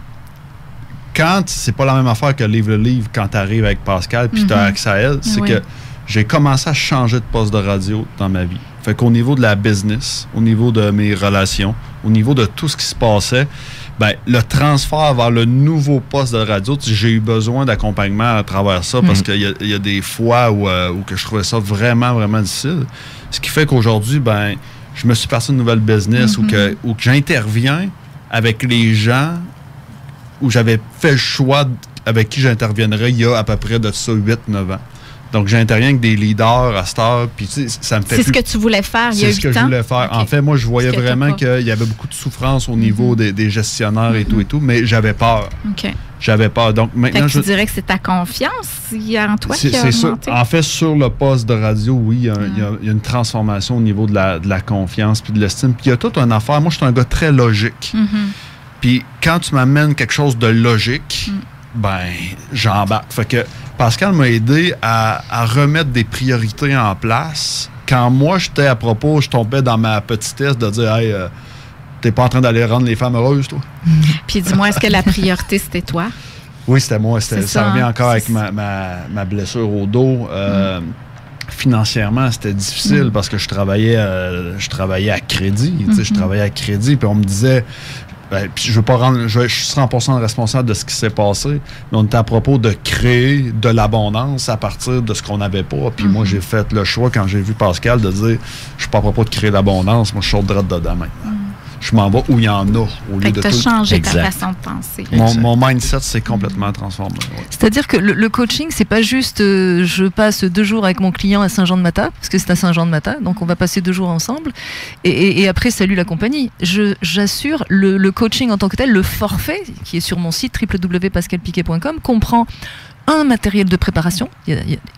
quand c'est pas la même affaire que livre le livre quand tu arrives avec Pascal puis tu as accès à elle, c'est que j'ai commencé à changer de poste de radio dans ma vie. Fait qu'au niveau de la business, au niveau de mes relations, au niveau de tout ce qui se passait, ben le transfert vers le nouveau poste de radio, j'ai eu besoin d'accompagnement à travers ça parce qu'il y a des fois où que je trouvais ça vraiment, vraiment difficile. Ce qui fait qu'aujourd'hui, ben je me suis passé une nouvelle business où que j'interviens avec les gens où j'avais fait le choix avec qui j'interviendrais il y a à peu près de ça 8-9 ans. Donc, j'interviens avec des leaders à cette heure, puis tu sais, ça me fait... C'est ce que tu voulais faire il y a 8 ans? C'est ce que je voulais faire. Okay. En fait, moi, je voyais vraiment qu'il y avait beaucoup de souffrance au niveau des gestionnaires et tout, mais j'avais peur. OK. J'avais peur. Donc, maintenant, tu dirais que c'est ta confiance en toi qui a augmenté? En fait, sur le poste de radio, oui, il y a une transformation au niveau de la confiance puis de l'estime. Puis il y a toute une affaire. Moi, je suis un gars très logique. Puis quand tu m'amènes quelque chose de logique, ben j'embarque. Fait que Pascal m'a aidé à remettre des priorités en place. Quand moi, j'étais à propos, je tombais dans ma petitesse de dire « Hey, t'es pas en train d'aller rendre les femmes heureuses, toi? » Puis dis-moi, est-ce que la priorité, c'était toi? Oui, c'était moi. Ça revient encore avec ma blessure au dos. Financièrement, c'était difficile parce que je travaillais à crédit. Je travaillais à crédit, puis on me disait... puis je suis 100% responsable de ce qui s'est passé, mais on était à propos de créer de l'abondance à partir de ce qu'on n'avait pas. Puis moi, j'ai fait le choix, quand j'ai vu Pascal, de dire, je suis pas à propos de créer l'abondance, moi, je saute droit dedans maintenant. je m'en vais où il y en a. Au lieu de tu as changé ta façon de penser. Mon mindset s'est complètement transformé. Ouais. C'est-à-dire que le coaching, c'est pas juste je passe 2 jours avec mon client à Saint-Jean-de-Mata, parce que c'est à Saint-Jean-de-Mata, donc on va passer 2 jours ensemble, et après, salut la compagnie. J'assure, le coaching en tant que tel, le forfait, qui est sur mon site www.pascalpiquet.com, comprend un matériel de préparation,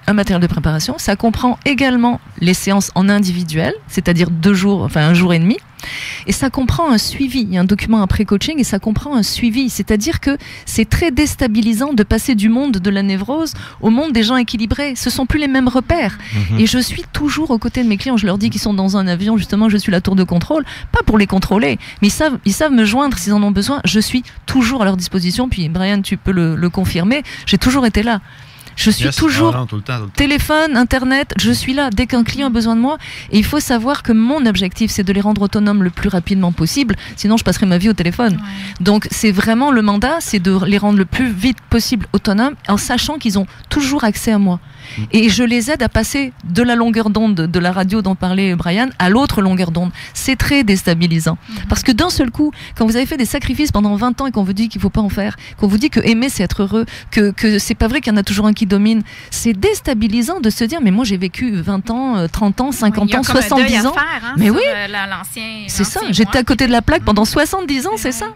un matériel de préparation, ça comprend également les séances en individuel, c'est-à-dire 2 jours, enfin 1 jour et demi, et ça comprend un suivi. Il y a un document après-coaching et ça comprend un suivi, c'est-à-dire que c'est très déstabilisant de passer du monde de la névrose au monde des gens équilibrés. Ce sont plus les mêmes repères. Et je suis toujours aux côtés de mes clients. Je leur dis qu'ils sont dans un avion, justement, je suis la tour de contrôle, pas pour les contrôler, mais ils savent me joindre s'ils en ont besoin. Je suis toujours à leur disposition. Puis Brian, tu peux le confirmer, j'ai toujours été là. Je suis toujours tout le temps. Téléphone, Internet, je suis là dès qu'un client a besoin de moi. Et il faut savoir que mon objectif, c'est de les rendre autonomes le plus rapidement possible. Sinon, je passerai ma vie au téléphone. Ouais. Donc, c'est vraiment le mandat, c'est de les rendre le plus vite possible autonomes en sachant qu'ils ont toujours accès à moi. Et je les aide à passer de la longueur d'onde de la radio dont parlait Brian à l'autre longueur d'onde. C'est très déstabilisant. Parce que d'un seul coup, quand vous avez fait des sacrifices pendant 20 ans et qu'on vous dit qu'il ne faut pas en faire, qu'on vous dit que aimer c'est être heureux, que c'est pas vrai qu'il y en a toujours un qui domine, c'est déstabilisant de se dire mais moi j'ai vécu 20 ans, 30 ans, 50 ans, 70 ans. Mais oui, c'est ça. J'étais à côté de la plaque pendant 70 ans, c'est ça.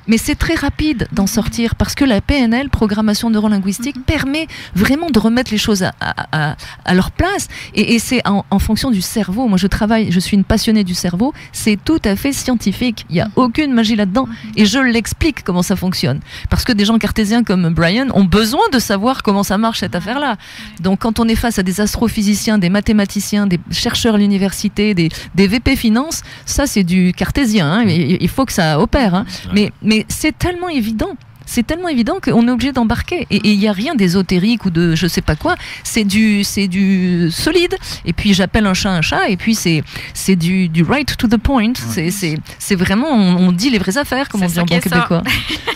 Mais c'est très rapide d'en sortir parce que la PNL, programmation neurolinguistique, permet vraiment de remettre les choses à leur place. Et c'est en fonction du cerveau. Moi, je suis une passionnée du cerveau. C'est tout à fait scientifique. Il n'y a aucune magie là-dedans. Et je l'explique comment ça fonctionne. Parce que des gens cartésiens comme Brian ont besoin de savoir comment ça marche cette affaire-là. Donc, quand on est face à des astrophysiciens, des mathématiciens, des chercheurs à l'université, des VP Finance, ça, c'est du cartésien. Hein. Il faut que ça opère. Hein. Mais c'est tellement évident. C'est tellement évident qu'on est obligé d'embarquer. Et il n'y a rien d'ésotérique ou de je sais pas quoi. C'est du solide. Et puis j'appelle un chat. Et puis c'est du right to the point. C'est vraiment, on dit les vraies affaires, comme on dit en bon québécois.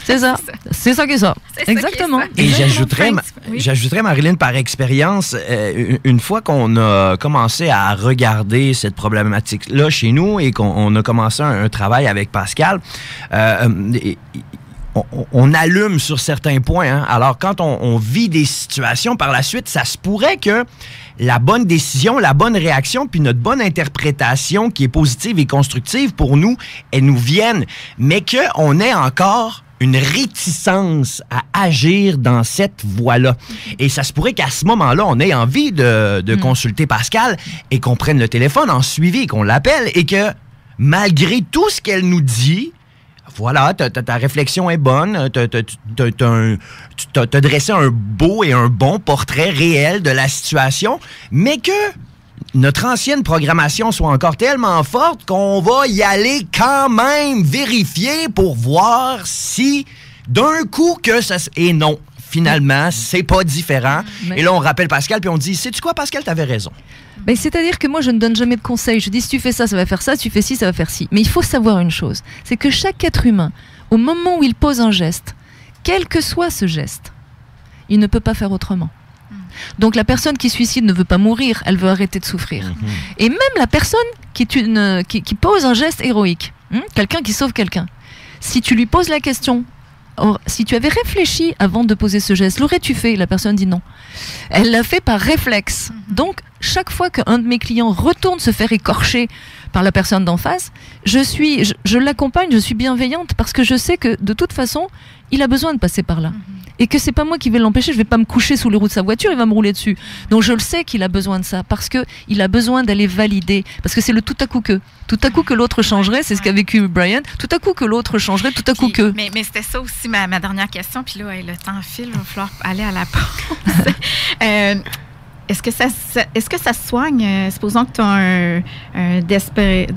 C'est ça. C'est ça qui est ça. Exactement. Et j'ajouterais, Marilyn, par expérience, une fois qu'on a commencé à regarder cette problématique-là chez nous et qu'on a commencé un travail avec Pascal, on allume sur certains points. Hein. Alors, quand on vit des situations par la suite, ça se pourrait que la bonne décision, la bonne réaction, puis notre bonne interprétation qui est positive et constructive pour nous, elle nous vienne, mais qu'on ait encore une réticence à agir dans cette voie-là. Et ça se pourrait qu'à ce moment-là, on ait envie de consulter Pascal et qu'on prenne le téléphone en suivi, qu'on l'appelle et que, malgré tout ce qu'elle nous dit, voilà, ta réflexion est bonne, t'as dressé un beau et un bon portrait réel de la situation, mais que notre ancienne programmation soit encore tellement forte qu'on va y aller quand même vérifier pour voir si d'un coup que ça... Et non, finalement, c'est pas différent. Et là, on rappelle Pascal, puis on dit, sais-tu quoi, Pascal, t'avais raison. Ben, c'est-à-dire que moi, je ne donne jamais de conseils. Je dis, si tu fais ça, ça va faire ça. Si tu fais ci, ça va faire ci. Mais il faut savoir une chose. C'est que chaque être humain, au moment où il pose un geste, quel que soit ce geste, il ne peut pas faire autrement. Donc la personne qui suicide ne veut pas mourir, elle veut arrêter de souffrir. Et même la personne qui pose un geste héroïque, quelqu'un qui sauve quelqu'un, si tu lui poses la question, or, si tu avais réfléchi avant de poser ce geste, l'aurais-tu fait? La personne dit non. Elle l'a fait par réflexe. Donc, chaque fois qu'un de mes clients retourne se faire écorcher par la personne d'en face, je l'accompagne, je suis bienveillante parce que je sais que de toute façon, il a besoin de passer par là. Et que c'est pas moi qui vais l'empêcher, je vais pas me coucher sous les roues de sa voiture, il va me rouler dessus. Donc je le sais qu'il a besoin de ça, parce que il a besoin d'aller valider, parce que c'est le tout à coup que l'autre changerait, c'est ce qu'a vécu Brian, tout à coup que l'autre changerait, tout à coup que... Mais c'était ça aussi ma dernière question, puis là, le temps file, il va falloir aller à la pause. Est-ce que ça se soigne? Supposons que tu as un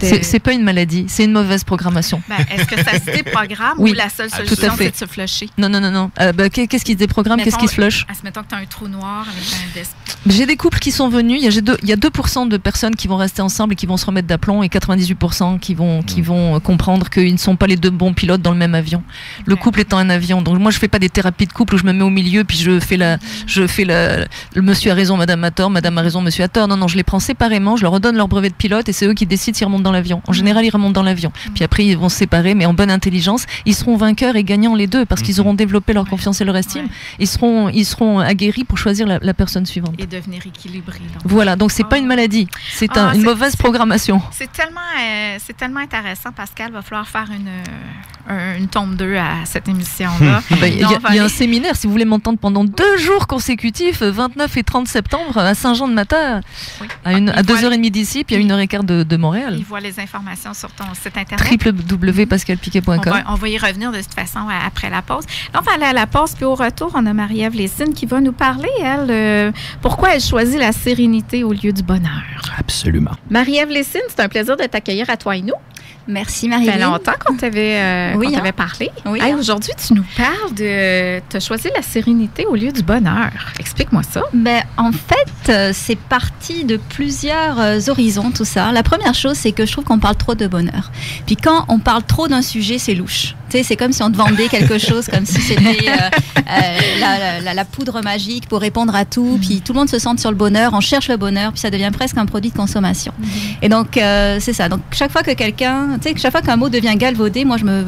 C'est pas une maladie, c'est une mauvaise programmation. Est-ce que ça se déprogramme ou la seule solution, c'est de se flusher? Non. Qu'est-ce qui se déprogramme? Qu'est-ce qui se flush? Mettons que tu as un trou noir avec un J'ai des couples qui sont venus, il y a 2% de personnes qui vont rester ensemble et qui vont se remettre d'aplomb et 98% qui vont comprendre qu'ils ne sont pas les deux bons pilotes dans le même avion. Le couple étant un avion. Donc moi je fais pas des thérapies de couple où je me mets au milieu puis je fais le monsieur a raison, madame a tort, madame a raison, monsieur a tort. Non, je les prends séparément, je leur redonne leur brevet de pilote et c'est eux qui décident s'ils remontent dans l'avion. En général, ils remontent dans l'avion. Puis après, ils vont se séparer, mais en bonne intelligence. Ils seront vainqueurs et gagnants les deux parce qu'ils auront développé leur confiance et leur estime. Ils seront aguerris pour choisir la personne suivante. Et devenir équilibré. Donc. Voilà, donc c'est pas une maladie, c'est une mauvaise programmation. C'est tellement intéressant, Pascal. Il va falloir faire une tombe 2 à cette émission-là. Il y a un séminaire, si vous voulez m'entendre pendant 2 jours consécutifs, 29 et 30 septembre, à Saint-Jean-de-Matha, à 2h30 d'ici, puis à 1h15 de Montréal. Il voit les informations sur ton site internet. www.pascalpiquet.com. On va y revenir de toute façon après la pause. Là, on va aller à la pause, puis au retour, on a Marie-Ève Lessine qui va nous parler, elle, pourquoi elle choisit la sérénité au lieu du bonheur. Absolument. Marie-Ève Lessine, c'est un plaisir de t'accueillir à toi et nous. Merci Marie-Ève. Ça fait longtemps qu'on t'avait parlé. Oui, aujourd'hui, tu nous parles de... Tu as choisi la sérénité au lieu du bonheur. Explique-moi ça. En fait, c'est parti de plusieurs horizons, tout ça. La première chose, c'est que je trouve qu'on parle trop de bonheur. Puis quand on parle trop d'un sujet, c'est louche. Tu sais, c'est comme si on te vendait quelque chose, comme si c'était la poudre magique pour répondre à tout. Puis tout le monde se centre sur le bonheur, on cherche le bonheur, puis ça devient presque un produit de consommation. Et donc, c'est ça. Donc, chaque fois qu'un mot devient galvaudé, moi, je me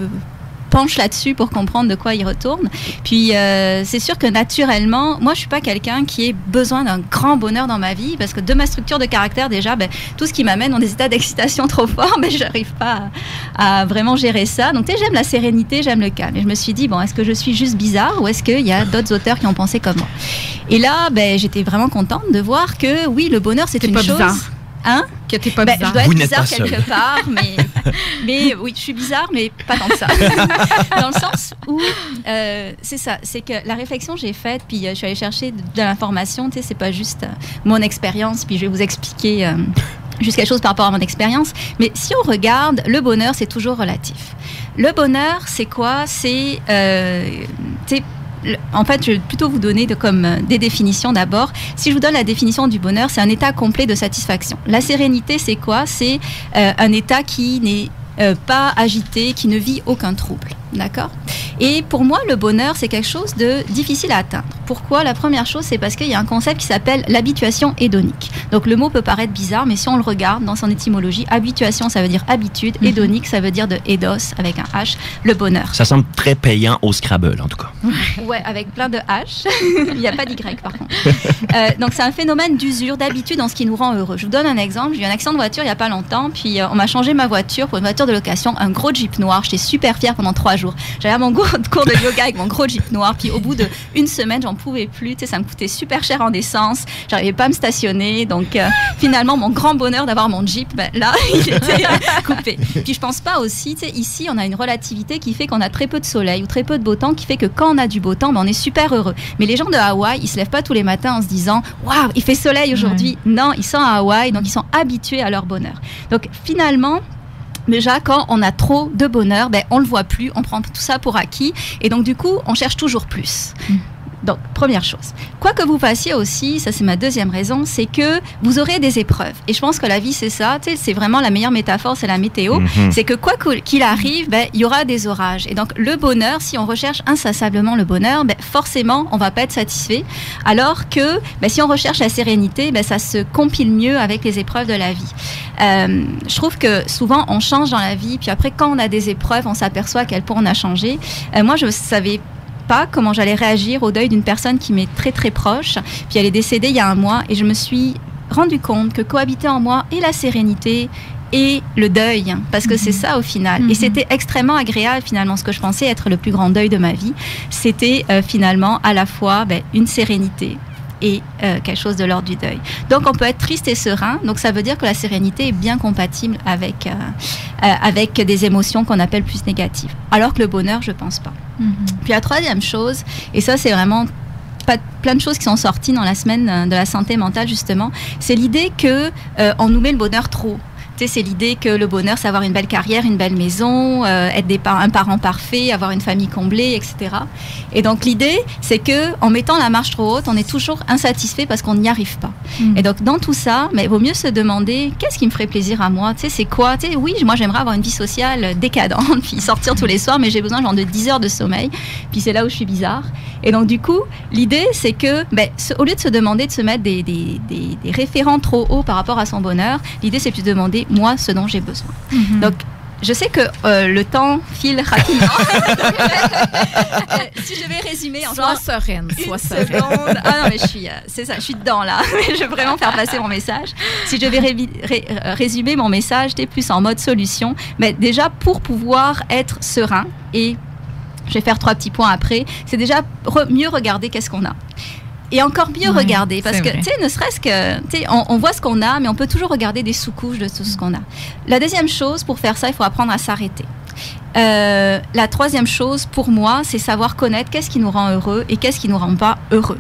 penche là-dessus pour comprendre de quoi il retourne. Puis, c'est sûr que naturellement, moi, je suis pas quelqu'un qui ait besoin d'un grand bonheur dans ma vie, parce que de ma structure de caractère, déjà, tout ce qui m'amène dans des états d'excitation trop forts, je n'arrive pas à vraiment gérer ça. Donc, j'aime la sérénité, j'aime le calme. Et je me suis dit, est-ce que je suis juste bizarre ou est-ce qu'il y a d'autres auteurs qui ont pensé comme moi? Et là, j'étais vraiment contente de voir que, oui, le bonheur, c'est une chose... Bizarre. Hein? Que t'es pas bizarre. Je dois être bizarre quelque part, mais oui, je suis bizarre, mais pas tant que ça. Dans le sens où, c'est ça, c'est que la réflexion que j'ai faite, puis je suis allée chercher de l'information, c'est pas juste mon expérience, puis je vais vous expliquer juste quelque chose par rapport à mon expérience, mais si on regarde, le bonheur, c'est toujours relatif. Le bonheur, c'est quoi? C'est, en fait, je vais plutôt vous donner des définitions d'abord. Si je vous donne la définition du bonheur, c'est un état complet de satisfaction. La sérénité, c'est quoi? C'est un état qui n'est pas agité, qui ne vit aucun trouble. D'accord? Et pour moi, le bonheur, c'est quelque chose de difficile à atteindre. Pourquoi? La première chose, c'est parce qu'il y a un concept qui s'appelle l'habituation hédonique. Donc, le mot peut paraître bizarre, mais si on le regarde dans son étymologie, habituation, ça veut dire habitude, hédonique, ça veut dire de eidos, avec un H, le bonheur. Ça semble très payant au Scrabble, en tout cas. Ouais, avec plein de H. Il n'y a pas d'Y, par contre. Donc, c'est un phénomène d'usure, d'habitude dans ce qui nous rend heureux. Je vous donne un exemple. J'ai eu un accident de voiture il n'y a pas longtemps, puis on m'a changé ma voiture pour une voiture de location, un gros Jeep noir. J'étais super fière pendant 3 jours. J'avais mon cours de yoga avec mon gros Jeep noir, puis au bout d'1 semaine, j'en pouvais plus. Tu sais, ça me coûtait super cher en essence. J'arrivais pas à me stationner. Donc, finalement, mon grand bonheur d'avoir mon Jeep, là, il était coupé. Puis, je pense pas aussi, tu sais, ici, on a une relativité qui fait qu'on a très peu de soleil ou très peu de beau temps, qui fait que quand on a du beau temps, on est super heureux. Mais les gens de Hawaï, ils se lèvent pas tous les matins en se disant « Waouh, il fait soleil aujourd'hui ». Non, ils sont à Hawaï, donc ils sont habitués à leur bonheur. Donc, finalement, déjà, quand on a trop de bonheur, on le voit plus, on prend tout ça pour acquis, et donc du coup, on cherche toujours plus. Donc, première chose. Quoi que vous fassiez aussi, ça c'est ma deuxième raison, c'est que vous aurez des épreuves. Et je pense que la vie, c'est ça. Tu sais, c'est vraiment la meilleure métaphore, c'est la météo. C'est que quoi qu'il arrive, il y aura des orages. Et donc, le bonheur, si on recherche insassablement le bonheur, forcément, on va pas être satisfait. Alors que si on recherche la sérénité, ça se compile mieux avec les épreuves de la vie. Je trouve que souvent, on change dans la vie. Puis après, quand on a des épreuves, on s'aperçoit à quel point on a changé. Moi, je savais pas comment j'allais réagir au deuil d'une personne qui m'est très très proche, puis elle est décédée il y a 1 mois, et je me suis rendu compte que cohabiter en moi et la sérénité et le deuil, parce que c'est ça au final, et c'était extrêmement agréable finalement. Ce que je pensais être le plus grand deuil de ma vie, c'était finalement à la fois une sérénité et quelque chose de l'ordre du deuil. Donc on peut être triste et serein, donc ça veut dire que la sérénité est bien compatible avec des émotions qu'on appelle plus négatives, alors que le bonheur, je pense pas. Puis la troisième chose, et ça c'est vraiment plein de choses qui sont sorties dans la semaine de la santé mentale justement, c'est l'idée que on nous met le bonheur trop. c'est l'idée que le bonheur, c'est avoir une belle carrière, une belle maison, être un parent parfait, avoir une famille comblée, etc. Et donc l'idée, c'est que en mettant la marche trop haute, on est toujours insatisfait parce qu'on n'y arrive pas. Et donc dans tout ça, mais il vaut mieux se demander qu'est-ce qui me ferait plaisir à moi. Tu sais, c'est quoi? Tu sais, oui, moi j'aimerais avoir une vie sociale décadente, puis sortir tous les soirs, mais j'ai besoin genre de 10 heures de sommeil. Puis c'est là où je suis bizarre. Et donc du coup, l'idée, c'est que au lieu de se demander de se mettre des référents trop hauts par rapport à son bonheur, l'idée, c'est plus de demander moi ce dont j'ai besoin. Donc je sais que le temps file rapidement. Si je vais résumer en sois sereine. Seconde. Ah non, mais c'est ça, je suis dedans là. Je veux vraiment faire passer mon message. Si je vais résumer mon message, t'es plus en mode solution. Mais déjà, pour pouvoir être serein, et je vais faire 3 petits points après, c'est déjà mieux regarder qu'est-ce qu'on a. Et encore mieux regarder, parce que, tu sais, ne serait-ce que, tu sais, on voit ce qu'on a, mais on peut toujours regarder des sous-couches de tout ce qu'on a. La deuxième chose, pour faire ça, il faut apprendre à s'arrêter. La troisième chose, pour moi, c'est savoir connaître qu'est-ce qui nous rend heureux et qu'est-ce qui nous rend pas heureux.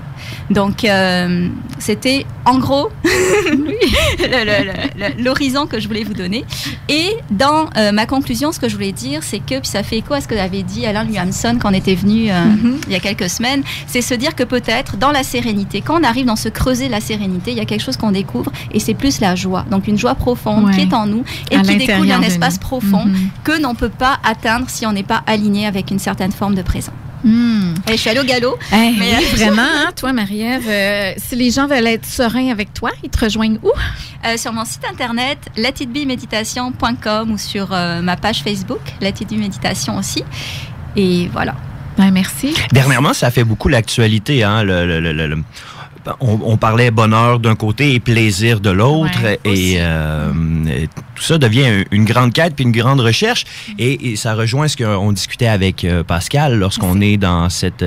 Donc, c'était, en gros, l'horizon que je voulais vous donner. Et dans ma conclusion, ce que je voulais dire, c'est que, puis ça fait écho à ce que avait dit Alan Williamson quand on était venu il y a quelques semaines, c'est se dire que peut-être, dans la sérénité, quand on arrive dans ce creuset de la sérénité, il y a quelque chose qu'on découvre, et c'est plus la joie. Donc, une joie profonde qui est en nous et qui découle d'un espace profond que l'on ne peut pas atteindre si on n'est pas aligné avec une certaine forme de présence. Je suis allée au galop. Oui, vraiment, hein, toi, Marie-Ève, si les gens veulent être sereins avec toi, ils te rejoignent où? Sur mon site internet, letitbemeditation.com ou sur ma page Facebook, Letitbeméditation aussi. Et voilà. Merci. Dernièrement, ça fait beaucoup l'actualité, hein, on parlait bonheur d'un côté et plaisir de l'autre, et tout ça devient une grande quête puis une grande recherche, et ça rejoint ce qu'on discutait avec Pascal lorsqu'on est dans cette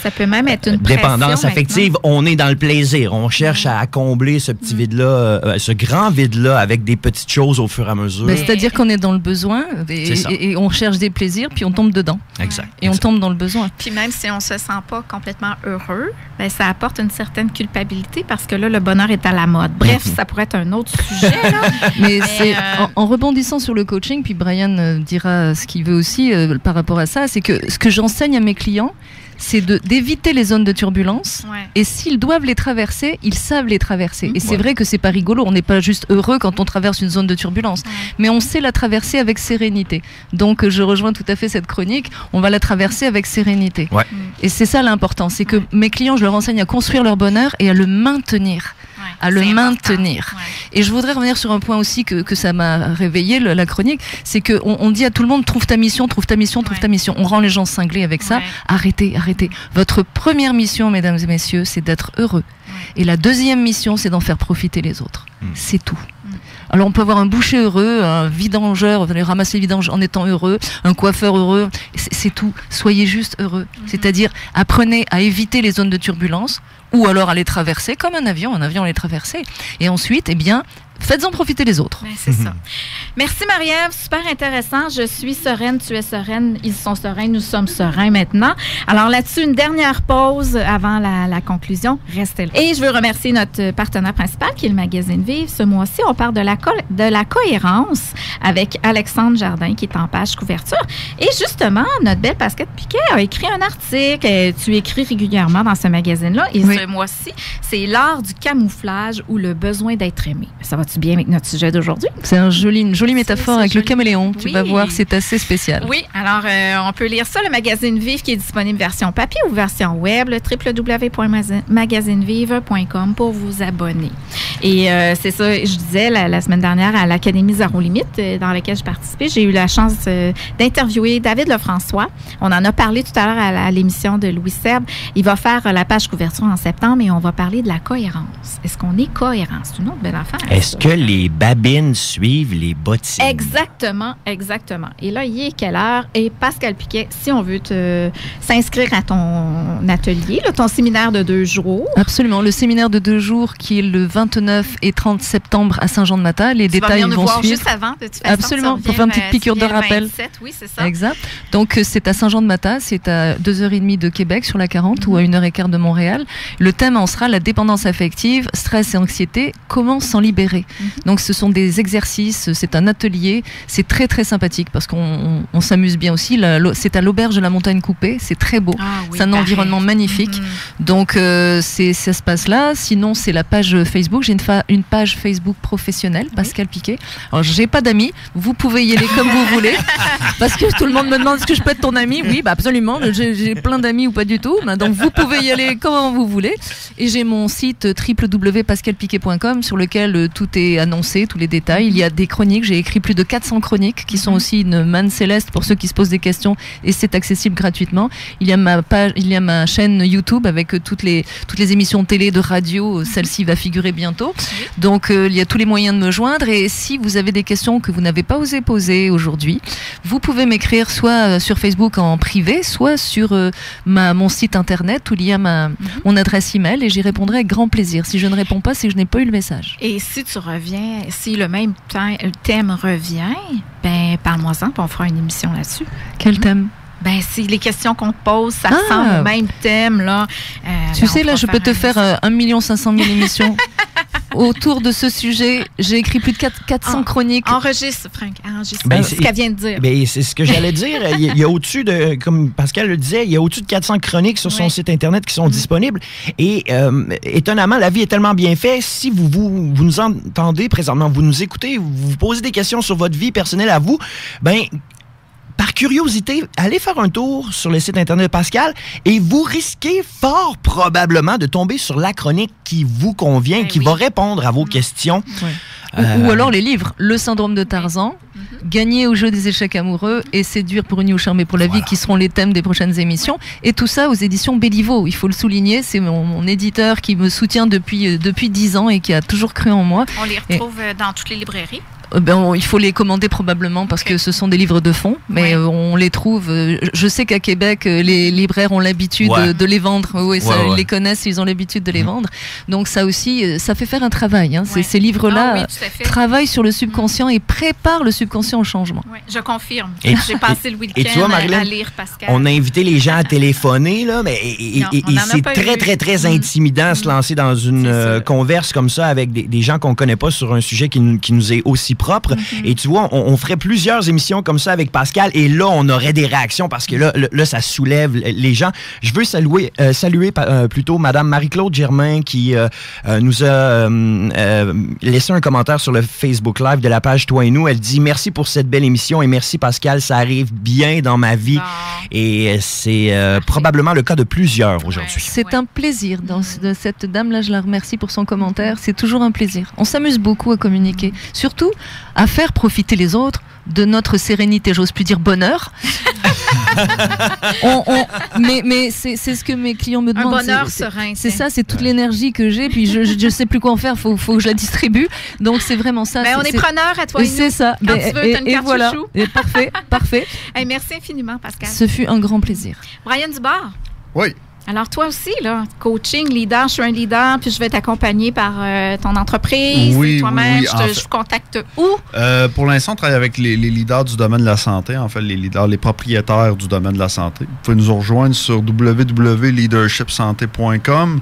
ça peut même être une dépendance affective. Maintenant. On est dans le plaisir, on cherche à combler ce petit vide-là, ce grand vide-là avec des petites choses au fur et à mesure. C'est-à-dire qu'on est dans le besoin et on cherche des plaisirs puis on tombe dedans. Exact. Et on tombe dans le besoin. Puis même si on se sent pas complètement heureux, ça apporte une certaine culpabilité parce que là, le bonheur est à la mode. Bref, ça pourrait être un autre sujet. Là. Mais c'est en rebondissant sur le coaching, puis Brian dira ce qu'il veut aussi par rapport à ça, c'est que ce que j'enseigne à mes clients, c'est d'éviter les zones de turbulence. Et s'ils doivent les traverser, ils savent les traverser. Et c'est vrai que c'est pas rigolo. On n'est pas juste heureux quand on traverse une zone de turbulence. Mais on sait la traverser avec sérénité. Donc, je rejoins tout à fait cette chronique. On va la traverser avec sérénité. Et c'est ça l'important. C'est que mes clients, je leur enseigne à construire leur bonheur et à le maintenir. À le maintenir. Et je voudrais revenir sur un point aussi que ça m'a réveillé, la chronique, c'est qu'on dit à tout le monde, trouve ta mission, trouve ta mission, trouve ta mission. On rend les gens cinglés avec ça. Arrêtez. Votre première mission, mesdames et messieurs, c'est d'être heureux. Et la deuxième mission, c'est d'en faire profiter les autres. C'est tout. Alors on peut avoir un boucher heureux, un vidangeur, venir ramasser les vidanges en étant heureux, un coiffeur heureux, c'est tout. Soyez juste heureux. C'est-à-dire, apprenez à éviter les zones de turbulence, ou alors à les traverser comme un avion on les traversait. Et ensuite, faites-en profiter les autres. C'est ça. Merci Marie-Ève, super intéressant. Je suis sereine, tu es sereine, ils sont sereins, nous sommes sereins maintenant. Alors là-dessus, une dernière pause avant la conclusion. Restez là. Et je veux remercier notre partenaire principal qui est le magazine Vive. Ce mois-ci, on parle de la cohérence avec Alexandre Jardin qui est en page couverture. Et justement, notre belle Pascal Piquet a écrit un article. Tu écris régulièrement dans ce magazine-là. Et ce mois-ci, c'est l'art du camouflage ou le besoin d'être aimé. Ça va-tu bien avec notre sujet d'aujourd'hui? C'est une jolie métaphore avec le caméléon. Tu vas voir, c'est assez spécial. Oui, alors on peut lire ça, le magazine Vive qui est disponible version papier ou version web, le www.magazinevive.com pour vous abonner. Et c'est ça, je disais la semaine dernière à l'Académie Zéro Limite dans laquelle je participais, j'ai eu la chance d'interviewer David Lefrançois. On en a parlé tout à l'heure à l'émission de Louis Serbe. Il va faire la page couverture en septembre et on va parler de la cohérence. Est-ce qu'on est cohérent? C'est une autre belle affaire. Est-ce que les babines suivent les bottines? Exactement. Et là, il est quelle heure? Et Pascal Piquet, si on veut s'inscrire à ton atelier, là, ton séminaire de 2 jours. Absolument. Le séminaire de 2 jours qui est le 29 29 et 30 septembre à Saint-Jean-de-Mata. Les détails vont voir suivre. Juste avant, de toute façon. Absolument, pour faire une petite piqûre de rappel. 27, oui, c'est ça. Exact. Donc, c'est à Saint-Jean-de-Mata, c'est à 2h30 de Québec sur la 40 ou à 1h15 de Montréal. Le thème en sera la dépendance affective, stress et anxiété, comment s'en libérer. Donc, ce sont des exercices, c'est un atelier, c'est très très sympathique parce qu'on s'amuse bien aussi. C'est à l'auberge de la Montagne Coupée, c'est très beau, c'est un environnement magnifique. Donc, ça se passe là. Sinon, c'est la page Facebook. J'ai une page Facebook professionnelle, Pascal Piquet. Alors, j'ai pas d'amis. Vous pouvez y aller comme vous voulez. Parce que tout le monde me demande est-ce que je peux être ton ami. Oui, absolument. J'ai plein d'amis ou pas du tout. Donc, vous pouvez y aller comme vous voulez. Et j'ai mon site www.pascalpiquet.com sur lequel tout est annoncé, tous les détails. Il y a des chroniques. J'ai écrit plus de 400 chroniques qui sont aussi une manne céleste pour ceux qui se posent des questions et c'est accessible gratuitement. Il y a ma chaîne YouTube avec toutes les émissions de télé, de radio. Celle-ci va figurer bientôt. Donc, il y a tous les moyens de me joindre. Et si vous avez des questions que vous n'avez pas osé poser aujourd'hui, vous pouvez m'écrire soit sur Facebook en privé, soit sur mon site internet où il y a mon adresse email et j'y répondrai avec grand plaisir. Si je ne réponds pas, c'est que je n'ai pas eu le message. Et si tu reviens, si le même thème revient, ben parle-moi-en, puis on fera une émission là-dessus. Quel thème? Ben, si les questions qu'on te pose, ça ressemble au même thème, là. Tu sais, là, je peux te faire 1 500 000 émissions. Autour de ce sujet, j'ai écrit plus de 400 chroniques. Enregistre, Franck. Enregistre. Ben, ce qu'elle vient de dire. Ben, c'est ce que j'allais dire. Il y a au-dessus de, comme Pascal le disait, il y a au-dessus de 400 chroniques sur son site Internet qui sont disponibles. Et étonnamment, la vie est tellement bien faite. Si vous nous entendez présentement, vous nous écoutez, vous posez des questions sur votre vie personnelle à vous, ben par curiosité, allez faire un tour sur le site Internet de Pascal et vous risquez fort probablement de tomber sur la chronique qui vous convient, qui va répondre à vos questions. Ou alors les livres. Le syndrome de Tarzan, Gagner au jeu des échecs amoureux et Séduire pour une vie ou charmer pour la vie, qui seront les thèmes des prochaines émissions. Et tout ça aux éditions Béliveau. Il faut le souligner, c'est mon éditeur qui me soutient depuis 10 ans et qui a toujours cru en moi. On les retrouve dans toutes les librairies. Il faut les commander probablement parce que ce sont des livres de fond, mais on les trouve. Je sais qu'à Québec, les libraires ont l'habitude de les vendre. Ils les connaissent, ils ont l'habitude de les vendre. Donc ça aussi, ça fait faire un travail. Ces livres-là travaillent sur le subconscient et préparent le subconscient au changement. Oui, je confirme. J'ai passé le week-end à lire Pascal. On a invité les gens à téléphoner, là, mais c'est très, très, très intimidant de se lancer dans une converse comme ça avec des gens qu'on ne connaît pas sur un sujet qui nous est aussi propre. Et tu vois, on ferait plusieurs émissions comme ça avec Pascal et là, on aurait des réactions parce que là ça soulève les gens. Je veux saluer plutôt Madame Marie-Claude Germain qui nous a laissé un commentaire sur le Facebook Live de la page Toi et nous. Elle dit « Merci pour cette belle émission et merci Pascal, ça arrive bien dans ma vie. » Et c'est probablement le cas de plusieurs aujourd'hui. C'est un plaisir. De cette dame-là, je la remercie pour son commentaire. C'est toujours un plaisir. On s'amuse beaucoup à communiquer. Surtout à faire profiter les autres de notre sérénité, j'ose plus dire bonheur. Mais c'est ce que mes clients me demandent. Un bonheur serein. C'est ça, c'est toute l'énergie que j'ai, puis je sais plus quoi en faire, faut que je la distribue. Donc c'est vraiment ça. On est preneurs à toi et nous. C'est ça. Quand tu veux, t'as une carte voilà. chouchou. Parfait. Merci infiniment, Pascal. Ce fut un grand plaisir. Brian Dubar. Oui. Alors, toi aussi, là, coaching, leader, je suis un leader, puis je vais t'accompagner par ton entreprise, toi-même. Je vous contacte où? Pour l'instant, on travaille avec les leaders du domaine de la santé, en fait, les propriétaires du domaine de la santé. Vous pouvez nous rejoindre sur www.leadershipsanté.com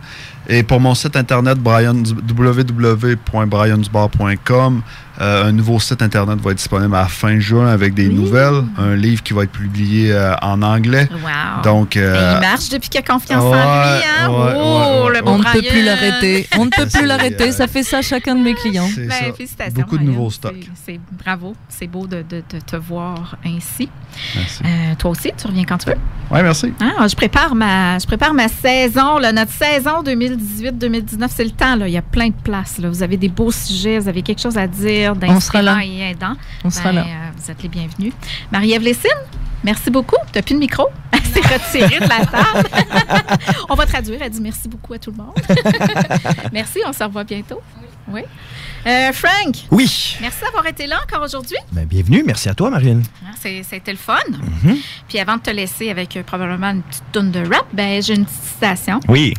et pour mon site internet, www.briandubar.com. Un nouveau site internet va être disponible à la fin juin avec des nouvelles, un livre qui va être publié en anglais. Wow. Donc, il marche depuis qu'il a confiance en lui, hein? Le bon On ne Brian. peut plus l'arrêter. On ne peut plus l'arrêter. Ça fait ça chacun de mes clients. Félicitations. Beaucoup de nouveaux stocks. Bravo. C'est beau de te voir ainsi. Merci. Toi aussi, tu reviens quand tu veux. Oui, merci. Je prépare ma saison, là, notre saison 2018-2019. C'est le temps, là. Il y a plein de places. Là. Vous avez des beaux sujets, vous avez quelque chose à dire, d'inspirant et aidant. On sera là. Vous êtes les bienvenus. Marie-Ève Lessine, merci beaucoup. Tu n'as plus de micro. Elle s'est retirée de la table. On va traduire. Elle dit merci beaucoup à tout le monde. Merci, on se revoit bientôt. Oui. Frank. Oui. Merci d'avoir été là encore aujourd'hui. Ben, bienvenue. Merci à toi, Marilyn. C'était le fun. Puis avant de te laisser avec probablement une petite toune de rap, j'ai une petite citation. Oui.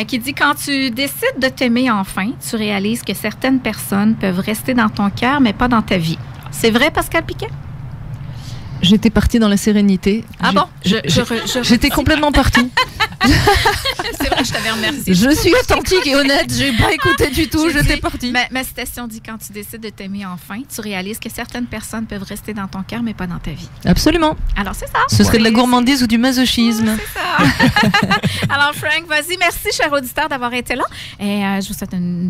Qui dit « Quand tu décides de t'aimer enfin, tu réalises que certaines personnes peuvent rester dans ton cœur, mais pas dans ta vie. » C'est vrai, Pascal Piquet? J'étais partie dans la sérénité. Ah bon? J'étais complètement partie. C'est vrai, je t'avais remercié. Je suis authentique et honnête, j'ai pas écouté du tout, j'étais partie. Ma citation dit, quand tu décides de t'aimer enfin, tu réalises que certaines personnes peuvent rester dans ton cœur, mais pas dans ta vie. Absolument. Alors, c'est ça. Ce serait de la gourmandise ou du masochisme. C'est ça. Alors, Frank, vas-y. Merci, cher auditeur, d'avoir été là. Et je vous souhaite une